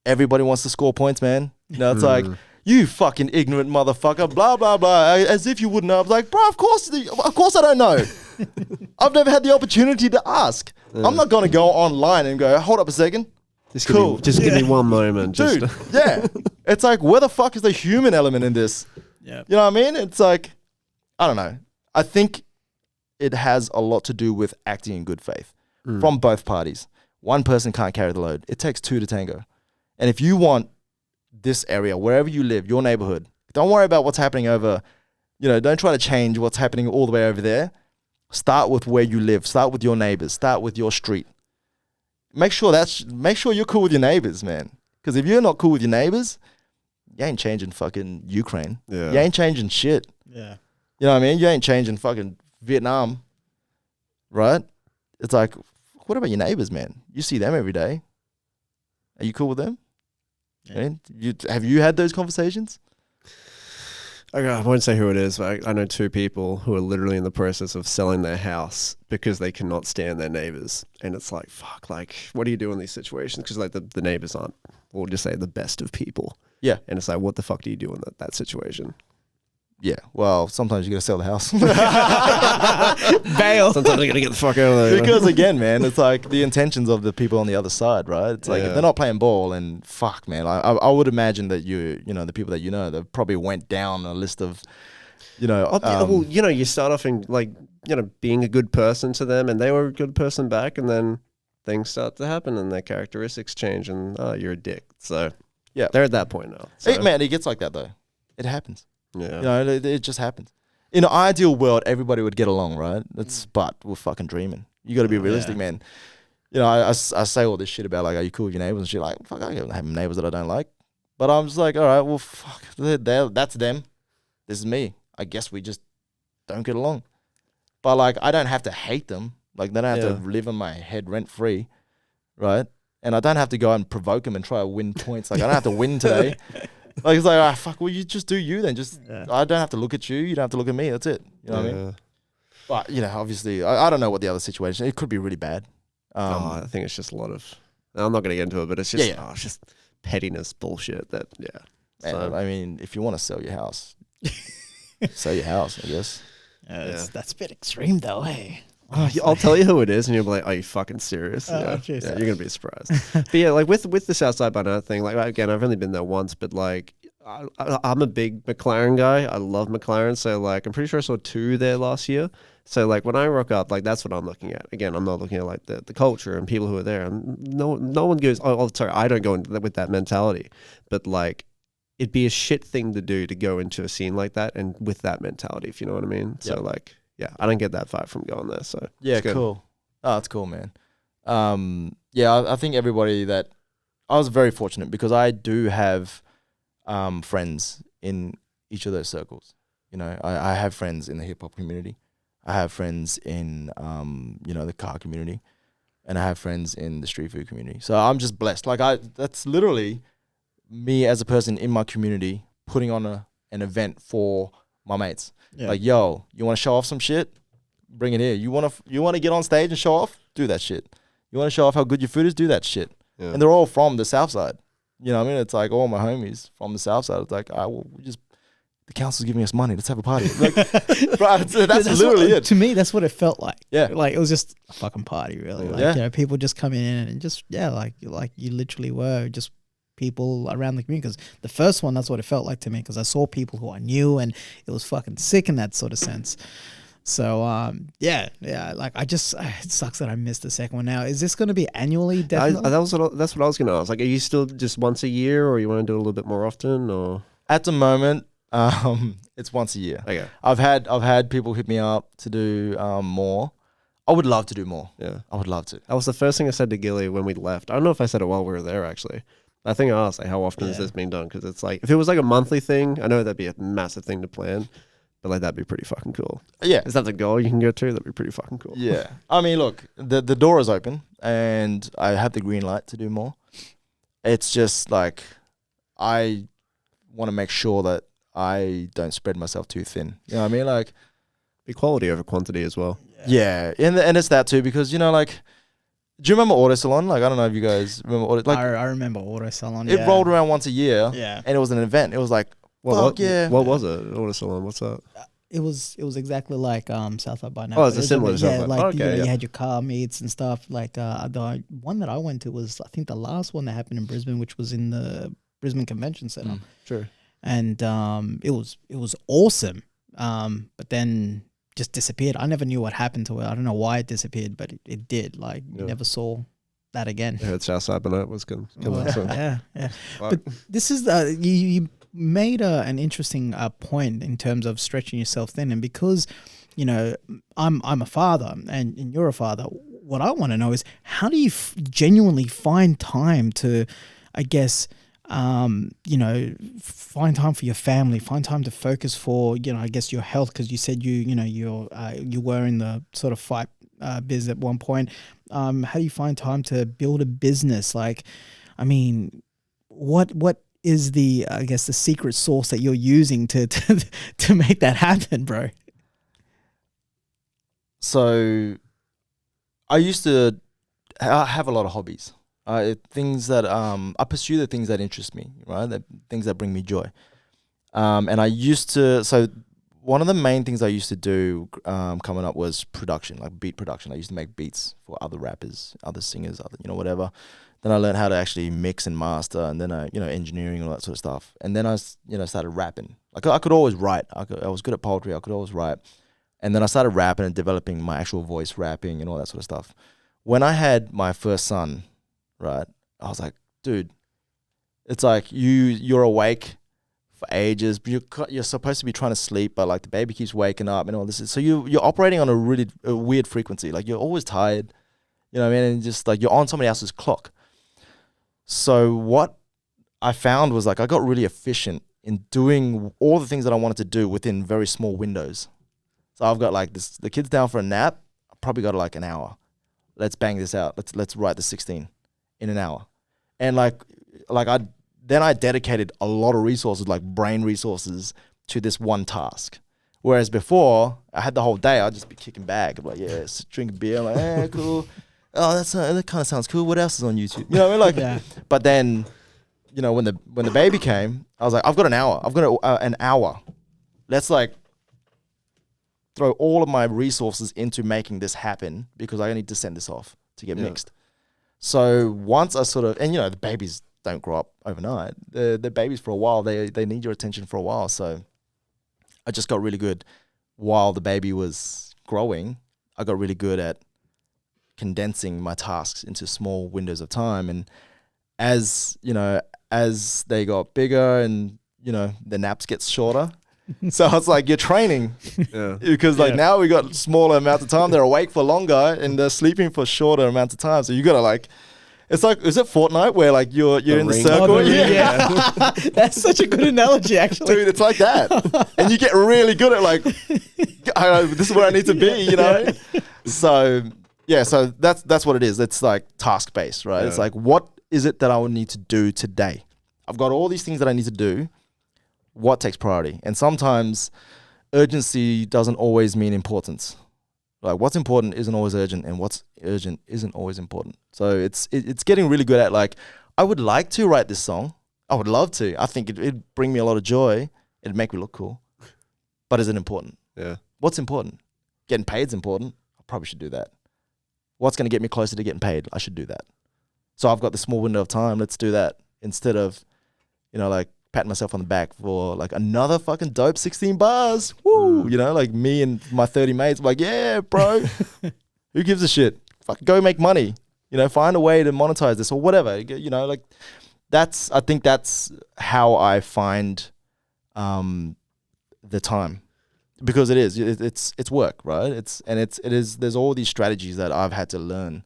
everybody wants to score points, man. It's like, you fucking ignorant motherfucker, blah, blah, blah, as if you wouldn't know. I was like, bro, of course I don't know. I've never had the opportunity to ask. I'm not going to go online and go, hold up a second. Just give me one moment. Dude, yeah. It's like, where the fuck is the human element in this? Yeah. You know what I mean? It's like, I don't know. I think it has a lot to do with acting in good faith from both parties. One person can't carry the load. It takes two to tango. And if you want this area, wherever you live, your neighborhood, don't worry about what's happening over, don't try to change what's happening all the way over there. Start with where you live. Start with your neighbors. Start with your street. Make sure you're cool with your neighbors, man. Because if you're not cool with your neighbors, you ain't changing fucking Ukraine. Yeah. You ain't changing shit. Yeah. You know what I mean? You ain't changing fucking Vietnam, right? It's like, what about your neighbors, man? You see them every day. Are you cool with them? Yeah. Have you had those conversations? I won't say who it is, but I know two people who are literally in the process of selling their house because they cannot stand their neighbors. And it's like, fuck, like, what do you do in these situations? Because like the neighbors aren't, we'll just say, the best of people. Yeah. And it's like, what the fuck do you do in that situation? Yeah, well, sometimes you got to sell the house. Bail. Sometimes you got to get the fuck out of there. Because again, man, it's like the intentions of the people on the other side, right? It's like if they're not playing ball, and fuck, man, I would imagine that the people that they probably went down a list of, well, you start off in like, being a good person to them, and they were a good person back, and then things start to happen, and their characteristics change, and you're a dick. So yeah, they're at that point now. So. It gets like that though. It happens. Yeah, it just happens. In an ideal world, everybody would get along, right? But we're fucking dreaming. You got to be realistic, man. I say all this shit about like, are you cool with your neighbors and shit? Like, fuck, I don't have neighbors that I don't like. But I'm just like, all right, well, fuck, that's them. This is me. I guess we just don't get along. But like, I don't have to hate them. Like, they don't have to live in my head rent free, right? And I don't have to go and provoke them and try to win points. Like, I don't have to win today. Like, it's like, fuck, well, you just do you then. I don't have to look at you. You don't have to look at me. That's it. You know what I mean? But, obviously, I don't know what the other situation, it could be really bad. I think it's just a lot of, I'm not going to get into it, but it's just, it's just pettiness bullshit that, So, I mean, if you want to sell your house, sell your house, I guess. That's a bit extreme though, hey. I'll tell you who it is, and you'll be like, "Are you fucking serious?" You're gonna be surprised. But yeah, like with the Southside by Night thing, like again, I've only been there once, but like I'm a big McLaren guy. I love McLaren, so like I'm pretty sure I saw 2 there last year. So like when I rock up, like that's what I'm looking at. Again, I'm not looking at like the culture and people who are there. And no one goes, "Oh, sorry, I don't go in with that mentality." But like, it'd be a shit thing to do to go into a scene like that and with that mentality, if you know what I mean. So like. Yeah, I don't get that vibe from going there. So yeah, cool. Oh, that's cool, man. I think everybody I was very fortunate because I do have friends in each of those circles. You know, I have friends in the hip hop community. I have friends in, you know, the car community, and I have friends in the street food community. So I'm just blessed. Like that's literally me as a person in my community putting on an event for my mates. Yeah. Like, yo, you want to show off some shit? Bring it here. You want to get on stage and show off? Do that shit. You want to show off how good your food is? Do that shit. Yeah. And they're all from the South Side. You know what I mean? It's like all my homies from the South Side. It's like, the council's giving us money. Let's have a party. Like, bro, that's literally it. To me, that's what it felt like. Yeah. Like it was just a fucking party, really. Yeah. Like, Yeah. you know, people just coming in and just, like you literally were just people around the community. Because the first one, that's what it felt like to me. Because I saw people who I knew, and it was fucking sick in that sort of sense. So yeah. Like it sucks that I missed the second one. Now, is this going to be annually? Definitely. That's what I was going to ask. Like, are you still just once a year, or you want to do it a little bit more often, or? At the moment, it's once a year. Okay. I've had people hit me up to do more. I would love to do more. Yeah. I would love to. That was the first thing I said to Gilly when we left. I don't know if I said it while we were there, actually. I think I asked, like, how often is this being done? Because it's like, if it was like a monthly thing, I know that'd be a massive thing to plan, but like that'd be pretty fucking cool. Yeah. Is that the goal you can go to? That'd be pretty fucking cool. Yeah. I mean, look, the door is open and I have the green light to do more. It's just like, I want to make sure that I don't spread myself too thin. You know what I mean? Like, Be quality over quantity as well. yeah. And it's that too, because, you know, like, do you remember Auto Salon? Like, I don't know if you guys remember Auto. Like, I remember Auto Salon. it rolled around once a year. Yeah. And it was an event. It was like, What yeah. What was it? Auto Salon. What's that? It was exactly like South by now. Oh, it's a similar to South Yeah, by. like Okay, you yeah. had your car meets and stuff. Like the one that I went to was, I think, the last one that happened in Brisbane, which was in the Brisbane Convention Centre. Sure. And it was awesome. But then just disappeared. I never knew what happened to it. I don't know why it disappeared, but it did. Like, you never saw that again. I heard Southside Burnett was good. Yeah. Fuck. But this is you made an interesting point in terms of stretching yourself thin, and because, you know, I'm a father and you're a father. What I want to know is, how do you genuinely find time to, I guess, you know, find time for your family, find time to focus for, you know, I guess your health, because you said you were in the sort of fight biz at one point. How do you find time to build a business? Like, I mean, what is the, I guess, the secret sauce that you're using to make that happen, bro? So I used to have a lot of hobbies. Things that I pursue the things that interest me, right? The things that bring me joy. And I used to, so one of the main things I used to do coming up was production, like beat production. I used to make beats for other rappers, other singers, other, you know, whatever. Then I learned how to actually mix and master, and then I, you know, engineering and all that sort of stuff. And then I, you know, started rapping. Like, I could always write. I was good at poetry. I could always write. And then I started rapping and developing my actual voice rapping and all that sort of stuff. When I had my first son, right, I was like, dude, it's like you're awake for ages, but you're supposed to be trying to sleep, but like the baby keeps waking up and all this. So you're operating on a weird frequency. Like, you're always tired, you know what I mean? And just like you're on somebody else's clock. So what I found was, like, I got really efficient in doing all the things that I wanted to do within very small windows. So I've got like this, the kid's down for a nap. I probably got like an hour. Let's bang this out. Let's write the 16 in an hour. And like I dedicated a lot of resources, like brain resources, to this one task. Whereas before, I had the whole day, I'd just be kicking back. I'm like, yeah, drink beer. I'm like, cool. Oh, that kind of sounds cool. What else is on YouTube? You know what I mean? Like, Yeah. But then, you know, when the baby came, I was like, I've got an hour. I've got an hour. Let's like throw all of my resources into making this happen, because I need to send this off to get mixed. So once I sort of, and you know, the babies don't grow up overnight. The babies for a while, they need your attention for a while. So I just got really good while the baby was growing. I got really good at condensing my tasks into small windows of time. And as, you know, as they got bigger and, you know, the naps get shorter. So it's like you're training, because like now we got smaller amounts of time. They're awake for longer and they're sleeping for shorter amounts of time. So you got to like, It's like, is it Fortnite where like you're in the ring. circle? Oh, that's such a good analogy, actually. Dude, it's like that. And you get really good at like, this is where I need to be, you know? So, yeah, so that's what it is. It's like task based, right? Yeah. It's like, what is it that I would need to do today? I've got all these things that I need to do. What takes priority? And sometimes urgency doesn't always mean importance. Like what's important isn't always urgent, and what's urgent isn't always important. So it's getting really good at like, I would like to write this song. I would love to. I think it'd bring me a lot of joy. It'd make me look cool. But is it important? Yeah. What's important? Getting paid is important. I probably should do that. What's going to get me closer to getting paid? I should do that. So I've got this small window of time. Let's do that instead of, you know, like patting myself on the back for like another fucking dope 16 bars. Woo! You know, like me and my 30 mates, like, yeah, bro. Who gives a shit? Fuck, go make money. You know, find a way to monetize this or whatever. You know, like I think that's how I find the time, because it's work, right? There's all these strategies that I've had to learn,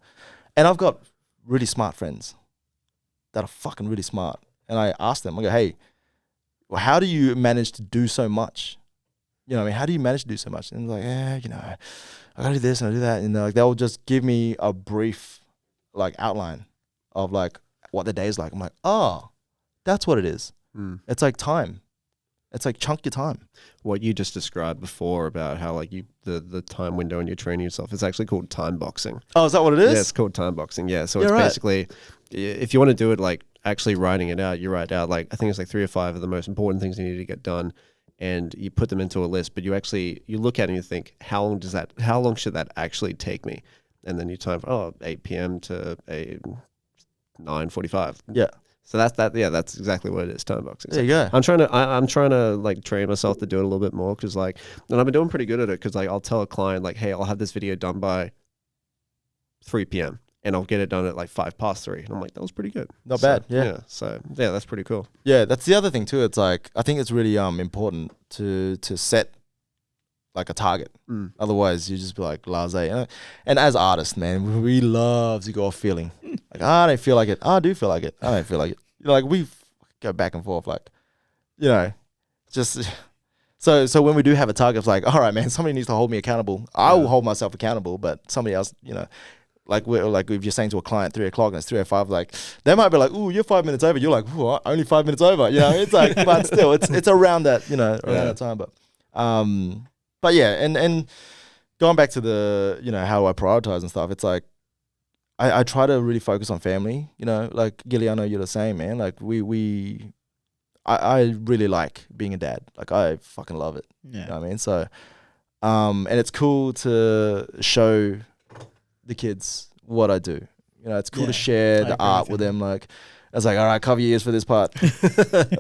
and I've got really smart friends that are fucking really smart. And I ask them, I go, hey, well, how do you manage to do so much? You know what I mean? How do you manage to do so much? And they're like, yeah, you know, I gotta do this and I do that. And like, they'll just give me a brief like outline of like what the day is like. I'm like, oh, that's what it is. It's like time. It's like chunk your time. What you just described before about how like the time window and you're training yourself, it's actually called time boxing. Oh, is that what it is? Yeah, it's called time boxing. Yeah. So Yeah, it's right. basically, if you want to do it like actually writing it out, you write out like, I think it's like 3 or 5 of the most important things you need to get done, and you put them into a list, but you look at it and you think, how long should that actually take me? And then you time, 8 p.m. to 9:45. Yeah. So that's exactly what it is, time boxing. There you go. I'm trying to like train myself to do it a little bit more, because like, and I've been doing pretty good at it, because like I'll tell a client like, hey, I'll have this video done by 3 p.m. and I'll get it done at like 3:05. And I'm like, that was pretty good. Not bad. Yeah. So yeah, that's pretty cool. Yeah, that's the other thing too. It's like, I think it's really important to set like a target. Otherwise you just be like blasé. And as artists, man, we love to go off feeling. Like, I don't feel like it. I do feel like it. I don't feel like it. You know, like we go back and forth, like, you know, just so when we do have a target, it's like, all right, man, somebody needs to hold me accountable. I will hold myself accountable, but somebody else, you know, like if you're saying to a client 3 o'clock and it's 3:05, like they might be like, ooh, you're 5 minutes over. You're like, ooh, only 5 minutes over. You know, it's like, but still, it's around that, you know, around that time. But yeah, and going back to the, you know, how I prioritize and stuff, it's like, I try to really focus on family, you know, like Gilly, I know you're the same, man. Like I really like being a dad. Like I fucking love it. Yeah. You know what I mean? So, and it's cool to show the kids what I do. You know, it's cool to share the art with them. Like, I was like, all right, cover your ears for this part.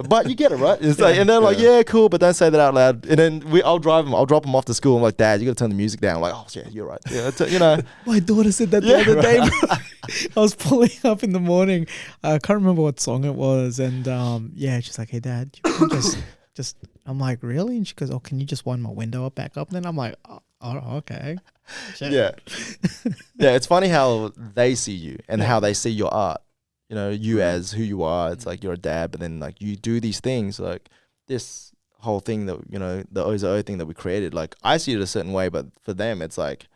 But you get it, right? It's like, and they're like, yeah, cool, but don't say that out loud. And then I'll drop them off to school. I'm like, Dad, you got to turn the music down. I'm like, oh, yeah, you're right. Yeah, you know. My daughter said that the other day, bro. I was pulling up in the morning. I can't remember what song it was. And yeah, she's like, hey, Dad, you can just, I'm like, really? And she goes, oh, can you just wind my window back up? Then I'm like, oh, okay. Shit. Yeah. Yeah, it's funny how they see you and how they see your art. You know, you as who you are. It's like you're a dad, but then like you do these things, like this whole thing that, you know, the OZO thing that we created. Like I see it a certain way, but for them, it's like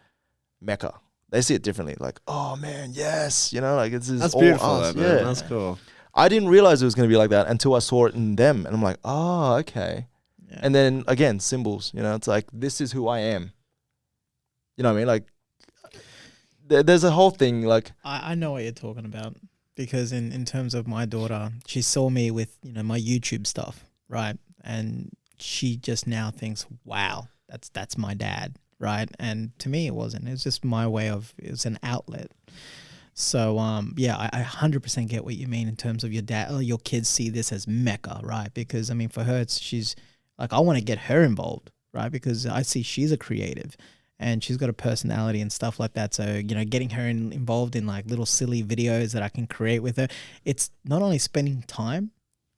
Mecca. They see it differently. Like, oh man, yes, you know, like it's That's all beautiful, us. though, man. Yeah, That's cool. I didn't realize it was going to be like that until I saw it in them, and I'm like, oh, okay. Yeah. And then again, symbols. You know, it's like this is who I am. You know what I mean? Like, there's a whole thing. Like, I know what you're talking about. Because in terms of my daughter, she saw me with, you know, my YouTube stuff, right? And she just now thinks, wow, that's my dad, right? And to me, it wasn't. It was just my way of, it was an outlet. So, yeah, I 100% get what you mean in terms of your dad, or your kids see this as Mecca, right? Because, I mean, for her, she's like, I want to get her involved, right? Because I see she's a creative. And she's got a personality and stuff like that. So, you know, getting her involved in like little silly videos that I can create with her. It's not only spending time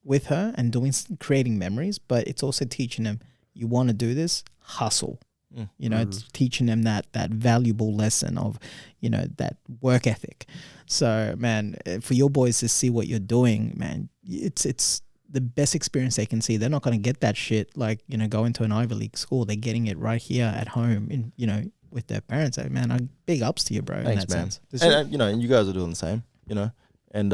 with her and creating memories, but it's also teaching them, you want to do this, hustle, You know, it's teaching them that valuable lesson of, you know, that work ethic. So, man, for your boys to see what you're doing, man, it's the best experience they can see. They're not going to get that shit like, you know, going to an Ivy League school. They're getting it right here at home, in, you know, with their parents. Like, man, big ups to you, bro. Thanks, in that man. sense. And you know, and you guys are doing the same, you know. And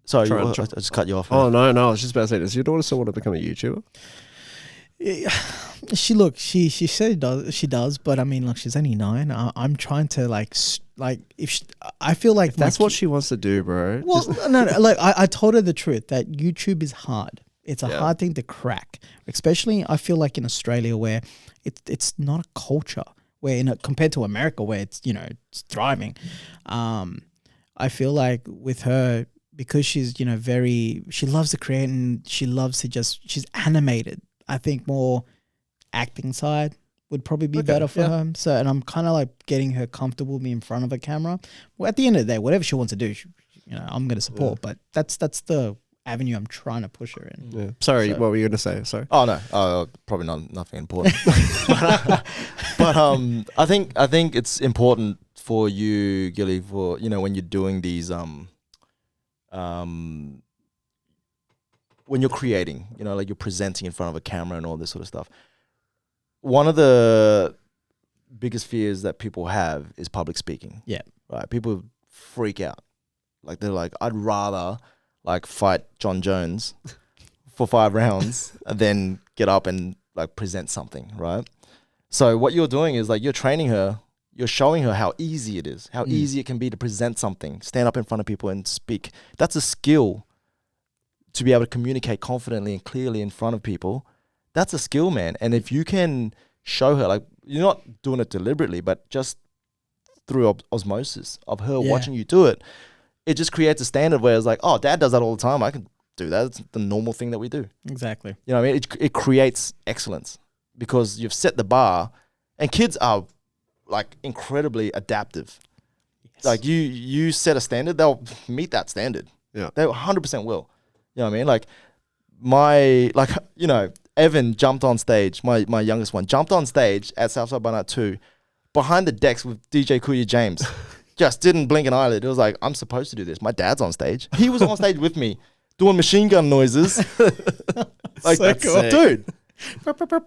sorry, I just cut you off. Oh no, I was just about to say, does your daughter still want to become a YouTuber? Yeah, she said she does, but I mean, look, she's only 9. I'm trying to like if I feel like If that's what she wants to do, bro. Well, no, like I told her the truth that YouTube is hard. It's a hard thing to crack, especially I feel like in Australia where it's not a culture where compared to America where it's, you know, it's thriving. I feel like with her, because she's, you know, she loves to create and she loves to she's animated. I think more acting side would probably be better for her. So, and I'm kind of like getting her comfortable being in front of a camera. Well, at the end of the day, whatever she wants to do, you know, I'm going to support. But that's the avenue I'm trying to push her in. Yeah. Sorry, what were you going to say? Sorry. Oh no, probably nothing important. but I think it's important for you, Gilly, for, you know, when you're doing these when you're creating, you know, like you're presenting in front of a camera and all this sort of stuff. One of the biggest fears that people have is public speaking. Yeah. Right. People freak out. Like they're like, I'd rather like fight John Jones for 5 rounds than get up and like present something. Right. So what you're doing is like you're training her, you're showing her how easy it is, how easy it can be to present something, stand up in front of people and speak. That's a skill. To be able to communicate confidently and clearly in front of people, that's a skill, man. And if you can show her, like, you're not doing it deliberately, but just through osmosis of her watching you do it, it just creates a standard where it's like, oh, dad does that all the time. I can do that. It's the normal thing that we do. Exactly. You know what I mean? It creates excellence because you've set the bar, and kids are like incredibly adaptive. Yes. Like you set a standard, they'll meet that standard. Yeah. They 100% will. You know what I mean? You know, Evan jumped on stage, my youngest one, jumped on stage at Southside by Night 2 behind the decks with DJ Kuya James. Just didn't blink an eyelid. It was like, I'm supposed to do this. My dad's on stage. He was on stage with me doing machine gun noises. Like, so cool. Dude.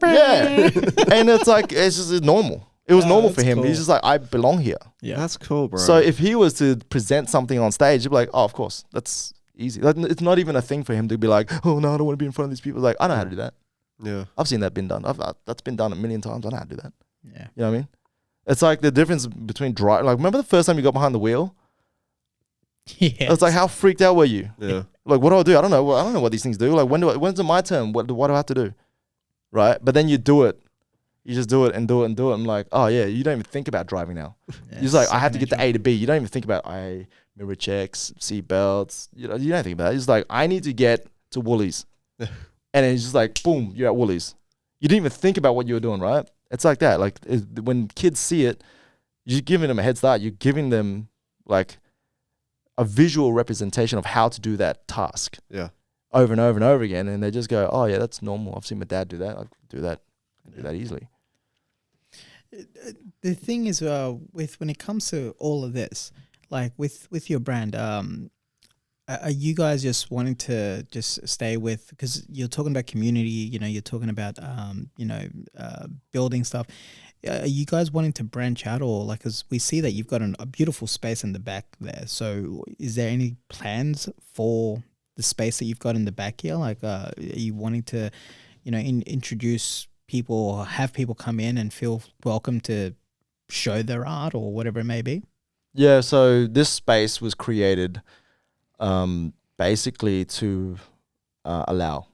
Yeah. And it's like, it's just normal. It was normal for him. Cool. He's just like, I belong here. Yeah. That's cool, bro. So if he was to present something on stage, he'd be like, oh, of course. That's easy. Like, it's not even a thing for him to be like, oh no, I don't want to be in front of these people. Like, I know how to do that. Yeah, I've seen that been done. That's been done a million times. I know how to do that. Yeah, you know what I mean? It's like the difference between like, remember the first time you got behind the wheel? Yeah, it's like, how freaked out were you? Yeah, like, what do? I don't know. I don't know what these things do. Like, when's it my turn? What do I have to do? Right? But then you do it. You just do it and do it and do it. I'm like, oh yeah, you don't even think about driving now. You're just like, I have to get to A to B. You don't even think about mirror checks, seat belts. You know, you don't think about it. It's like, I need to get to Woolies. And then it's just like, boom, you're at Woolies. You didn't even think about what you were doing, right? It's like that. Like when kids see it, you're giving them a head start. You're giving them like a visual representation of how to do that task. Yeah. Over and over and over again. And they just go, oh yeah, that's normal. I've seen my dad do that. I can do that. I can do that easily. The thing is, when it comes to all of this, like with your brand, are you guys just wanting to just stay with, because you're talking about community, you know, you're talking about building stuff. Are you guys wanting to branch out, or like, because we see that you've got a beautiful space in the back there. So is there any plans for the space that you've got in the back here? Like, are you wanting to, you know, introduce people or have people come in and feel welcome to show their art or whatever it may be? Yeah, so this space was created basically to allow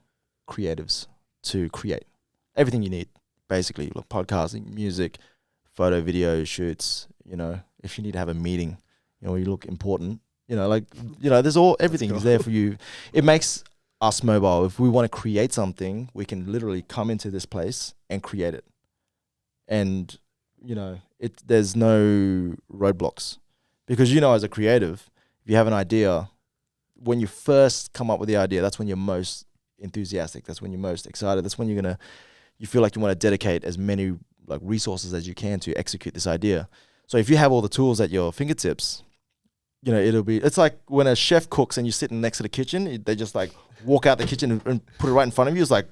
creatives to create everything you need, basically, like podcasting, music, photo, video shoots. You know, if you need to have a meeting, you know, you look important, you know, like, you know, everything is there for you. It makes us mobile. If we want to create something, we can literally come into this place and create it. And, you know, there's no roadblocks, because, you know, as a creative, if you have an idea, when you first come up with the idea, that's when you're most enthusiastic. That's when you're most excited. That's when you're going to you feel like you want to dedicate as many like resources as you can to execute this idea. So if you have all the tools at your fingertips, you know, it's like when a chef cooks and you're sitting next to the kitchen, they just like walk out the kitchen and put it right in front of you. It's like,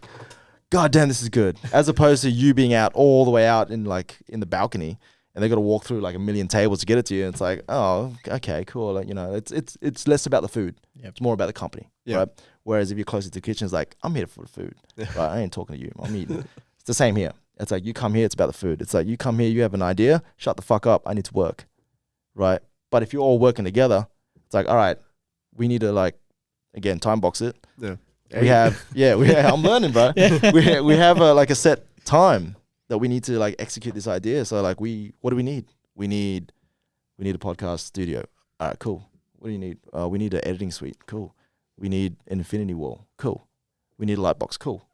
God damn, this is good. As opposed to you being out all the way out in the balcony, and they got to walk through like a million tables to get it to you. And it's like, oh, okay, cool. Like, you know, it's less about the food. Yep. It's more about the company, right? Whereas if you're closer to the kitchen, it's like, I'm here for the food, right? I ain't talking to you. I'm eating. It's the same here. It's like, you come here, it's about the food. It's like, you come here, you have an idea, shut the fuck up. I need to work, right? But if you're all working together, it's like, all right, we need to like, again, time box it. Yeah. I'm learning, bro. We have a set time that we need to like execute this idea. So like what do we need? We need a podcast studio. All right, cool. What do you need? We need an editing suite. Cool. We need an infinity wall. Cool. We need a light box. Cool.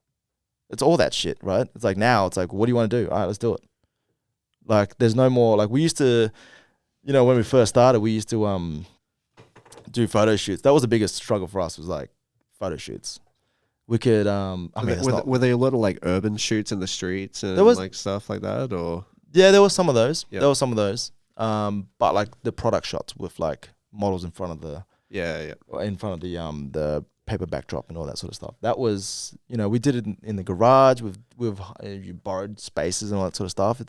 It's all that shit, right? It's like now it's like, what do you want to do? All right, let's do it. Like there's no more, like we used to, you know, when we first started, we used to do photo shoots. That was the biggest struggle for us, was like photo shoots. We could, were there a lot of like urban shoots in the streets and like stuff like that, or? Yeah, there was some of those. Yep. There was some of those. But like the product shots with like models in front of the the paper backdrop and all that sort of stuff. That was, you know, we did it in the garage with you borrowed spaces and all that sort of stuff.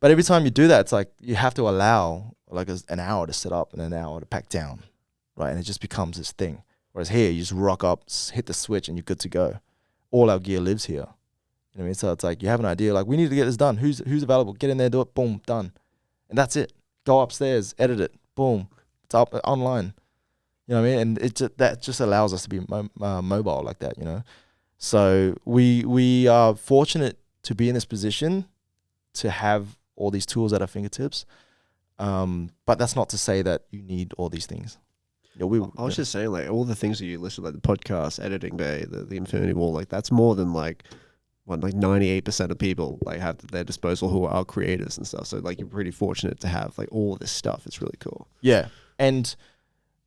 But every time you do that, it's like you have to allow like an hour to set up and an hour to pack down, right? And it just becomes this thing. Whereas here, you just rock up, hit the switch, and you're good to go. All our gear lives here. You know what I mean? So it's like you have an idea, like we need to get this done. Who's available? Get in there, do it. Boom, done. And that's it. Go upstairs, edit it. Boom, it's up online. You know what I mean? And that just allows us to be mobile like that. You know, so we are fortunate to be in this position to have all these tools at our fingertips. But that's not to say that you need all these things. Yeah, I was just saying, like all the things that you listed, like the podcast, editing bay, the infinity wall, like that's more than like 98% of people like have at their disposal who are creators and stuff. So like you're pretty fortunate to have like all of this stuff. It's really cool. Yeah, and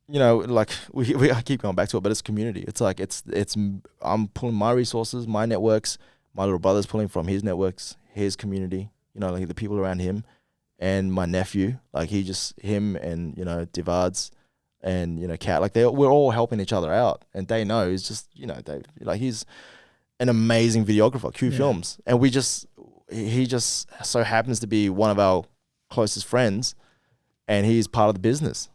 you know, like I keep going back to it, but it's community. It's like I'm pulling my resources, my networks. My little brother's pulling from his networks, his community. You know, like the people around him, and my nephew, like him and you know Divards. And you know, Kat, like we're all helping each other out, and they know he's just, you know, he's an amazing videographer, Q Films, and he just so happens to be one of our closest friends, and he's part of the business.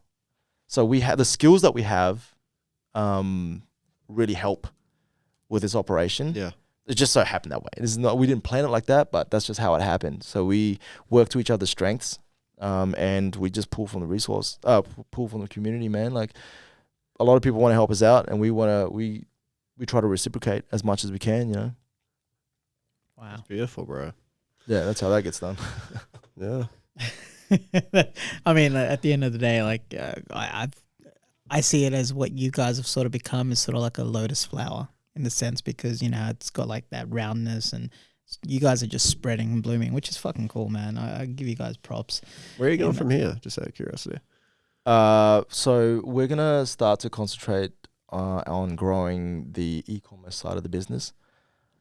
So we have the skills that we have, really help with this operation. Yeah, it just so happened that way. We didn't plan it like that, but that's just how it happened. So we work to each other's strengths. And we just pull from the pull from the community, man. Like a lot of people want to help us out, and we try to reciprocate as much as we can, you know. Wow, that's beautiful, bro. Yeah, that's how that gets done. Yeah. I mean, at the end of the day, like I see it as what you guys have sort of become is sort of like a lotus flower in the sense, because you know it's got like that roundness, and you guys are just spreading and blooming, which is fucking cool, man. I give you guys props. Where are you going from here? Just out of curiosity. So we're gonna start to concentrate on growing the e-commerce side of the business.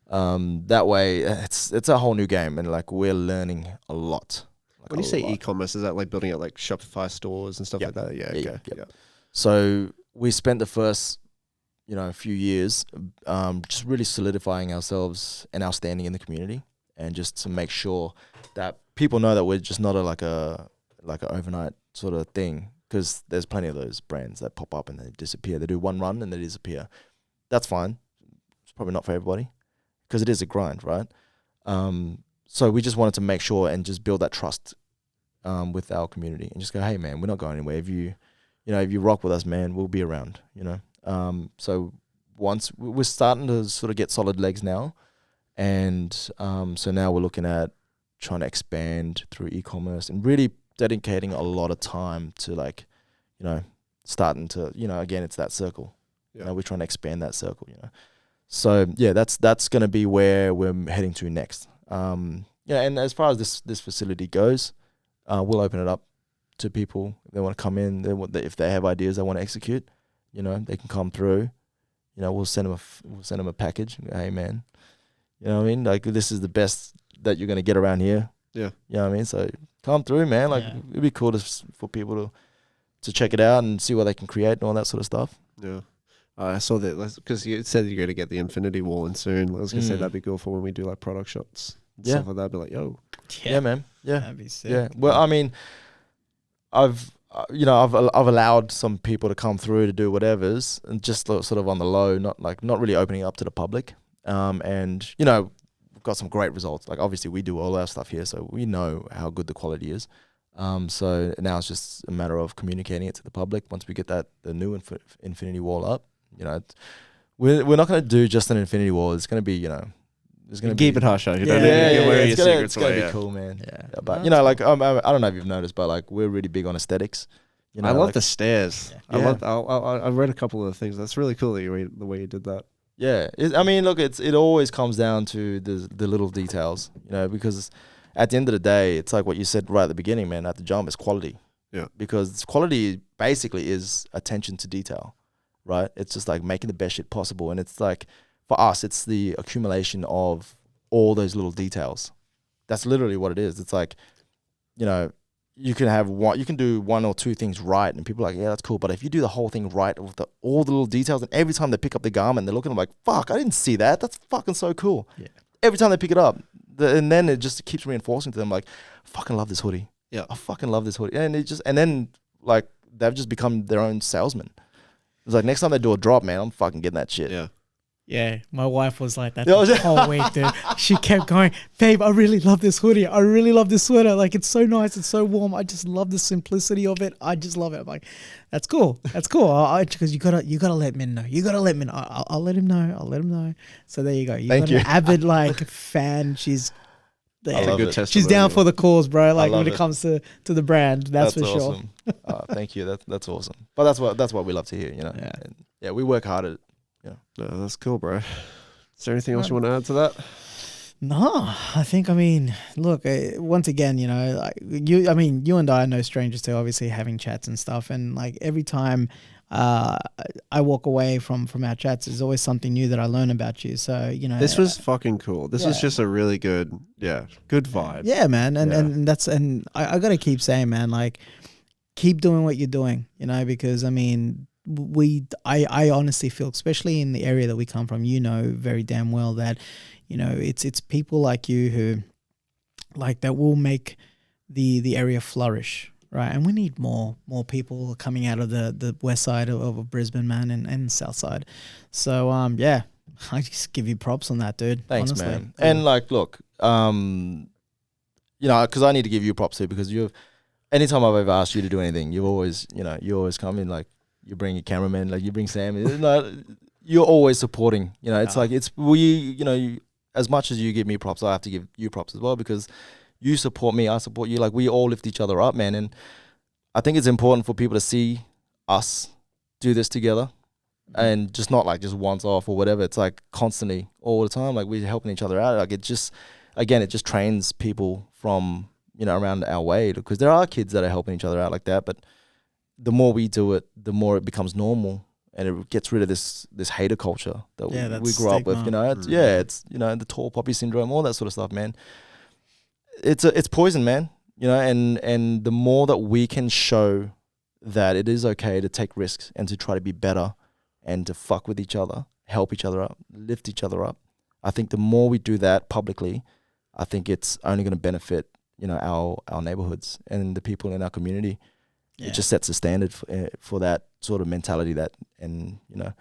That way, it's a whole new game, and like we're learning a lot. Like when you say e-commerce, is that like building out like Shopify stores and stuff like that? Yeah. Okay. Yeah. So we spent the first, you know, a few years, just really solidifying ourselves and our standing in the community, and just to make sure that people know that we're just not like a overnight sort of thing, because there's plenty of those brands that pop up and they disappear. They do one run and they disappear. That's fine. It's probably not for everybody, because it is a grind, right? So we just wanted to make sure and just build that trust with our community, and just go, hey man, we're not going anywhere. If you rock with us, man, we'll be around, you know. So once we're starting to sort of get solid legs now, and so now we're looking at trying to expand through e-commerce and really dedicating a lot of time to, like, you know, starting to, you know, again, it's that circle. Yeah. You know, we're trying to expand that circle, you know. So yeah, that's going to be where we're heading to next. Yeah, and as far as this facility goes, we'll open it up to people. If they want to come in, if they have ideas they want to execute, you know, they can come through. You know, we'll send them a package. Hey man, You know what I mean? Like, this is the best that you're gonna get around here. Yeah. You know what I mean? So come through, man. Like, it'd be cool for people to check it out and see what they can create and all that sort of stuff. Yeah. I saw that because you said you're going to get the infinity wall in soon. I was going to say that'd be cool for when we do like product shots and stuff like that. I'd be like, yo. Yeah, man. Yeah. That'd be sick. Yeah. Well, I mean, I've allowed some people to come through to do whatever's and just sort of on the low, not really opening up to the public. And you know, we've got some great results. Like, obviously we do all our stuff here, so we know how good the quality is. So now it's just a matter of communicating it to the public. Once we get the new infinity wall up, you know, we're not going to do just an infinity wall. It's going to be, you know, there's going to keep it hush. You don't it's going to be cool, man. Yeah. But you know, like, I don't know if you've noticed, but like, we're really big on aesthetics. You know, I love like, the stairs. Yeah. I read a couple of the things. That's really cool that the way you did that. Yeah, I mean, look, it always comes down to the little details, you know, because at the end of the day, it's like what you said right at the beginning, man. At the jump, it's quality. Yeah. Because quality basically is attention to detail, right? It's just like making the best shit possible, and it's like, for us, it's the accumulation of all those little details. That's literally what it is. It's like, you know, you can do one or two things right, and people are like, yeah, that's cool. But if you do the whole thing right with all the little details, and every time they pick up the garment, they're looking like, fuck, I didn't see that. That's fucking so cool. Yeah. Every time they pick it up, and then it just keeps reinforcing to them, like, I fucking love this hoodie. Yeah, I fucking love this hoodie. And then like, they've just become their own salesman. It's like, next time they do a drop, man, I'm fucking getting that shit. Yeah. Yeah, my wife was like that the whole week, dude. She kept going, babe, I really love this hoodie. I really love this sweater. Like, it's so nice. It's so warm. I just love the simplicity of it. I just love it. I'm like, that's cool. That's cool. Because you gotta let men know. You gotta let men know. I'll let him know. I'll let him know. So there you go. Thank you. An avid like fan. She's there. She's down for the cause, bro. Like, when it comes to the brand, that's for awesome. Sure. Thank you. That's awesome. But that's what we love to hear. You know. Yeah. And yeah, we work hard at it. No, that's cool, bro. Is there anything else you want to add to that? No, I think, I mean, look, once again, you know, like you and I are no strangers to obviously having chats and stuff. And like, every time I walk away from our chats, there's always something new that I learn about you. So, you know, this was fucking cool. This was just a really good vibe. Yeah, man. And I got to keep saying, man, like, keep doing what you're doing, you know, because I mean, I honestly feel, especially in the area that we come from, you know very damn well that, you know, it's people like you who, like, that will make the area flourish, right? And we need more people coming out of the west side of Brisbane, man, and south side. So yeah, I just give you props on that, dude. Thanks, honestly. man. And like, look, you know, because I need to give you props too, because anytime I've ever asked you to do anything, you always come in, like, you bring your cameraman, like, you bring Sam. Like, you're always supporting. You know, it's like, you know, as much as you give me props, I have to give you props as well, because you support me, I support you. Like, we all lift each other up, man. And I think it's important for people to see us do this together, and just not like just once off or whatever. It's like constantly, all the time. Like, we're helping each other out. Like, it just trains people from, you know, around our way, because there are kids that are helping each other out like that, but the more we do it, the more it becomes normal, and it gets rid of this hater culture that we grew up with. You know, it's you know, the tall poppy syndrome, all that sort of stuff, man. It's poison, man. You know, and the more that we can show that it is okay to take risks and to try to be better and to fuck with each other, help each other up, lift each other up, I think the more we do that publicly, I think it's only going to benefit, you know, our neighborhoods and the people in our community. Yeah. It just sets a standard for that sort of mentality, and you know,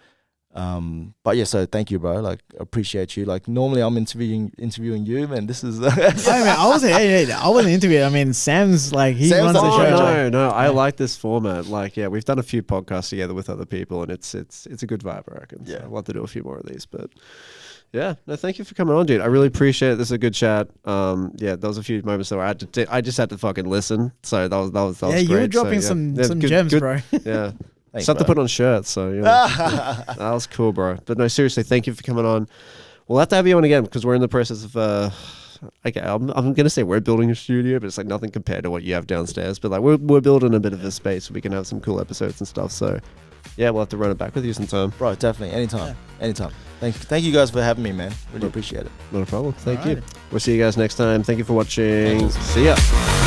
but yeah, so thank you, bro. Like, appreciate you. Like, normally I'm interviewing you, man. This is I wasn't interviewing. I mean, Sam's like, he runs the show. No, I like this format. Like, yeah, we've done a few podcasts together with other people, and it's a good vibe, I reckon. Yeah, so I'd love to do a few more of these, but yeah, no, thank you for coming on, dude. I really appreciate it. This is a good chat. Yeah, there was a few moments where I just had to fucking listen. So that was great. You were dropping some gems, bro. Yeah. Thanks, to put on shirts, so yeah. That was cool, bro. But no, seriously, thank you for coming on. We'll have to have you on again, because we're in the process of okay, I'm gonna say we're building a studio, but it's like nothing compared to what you have downstairs. But like, we're building a bit of a space so we can have some cool episodes and stuff. So Yeah, we'll have to run it back with you sometime. Bro, definitely. Anytime. Thank you guys for having me, man. Really appreciate it. Not a problem. Thank you. Alrighty. We'll see you guys next time. Thank you for watching. Thanks. See ya.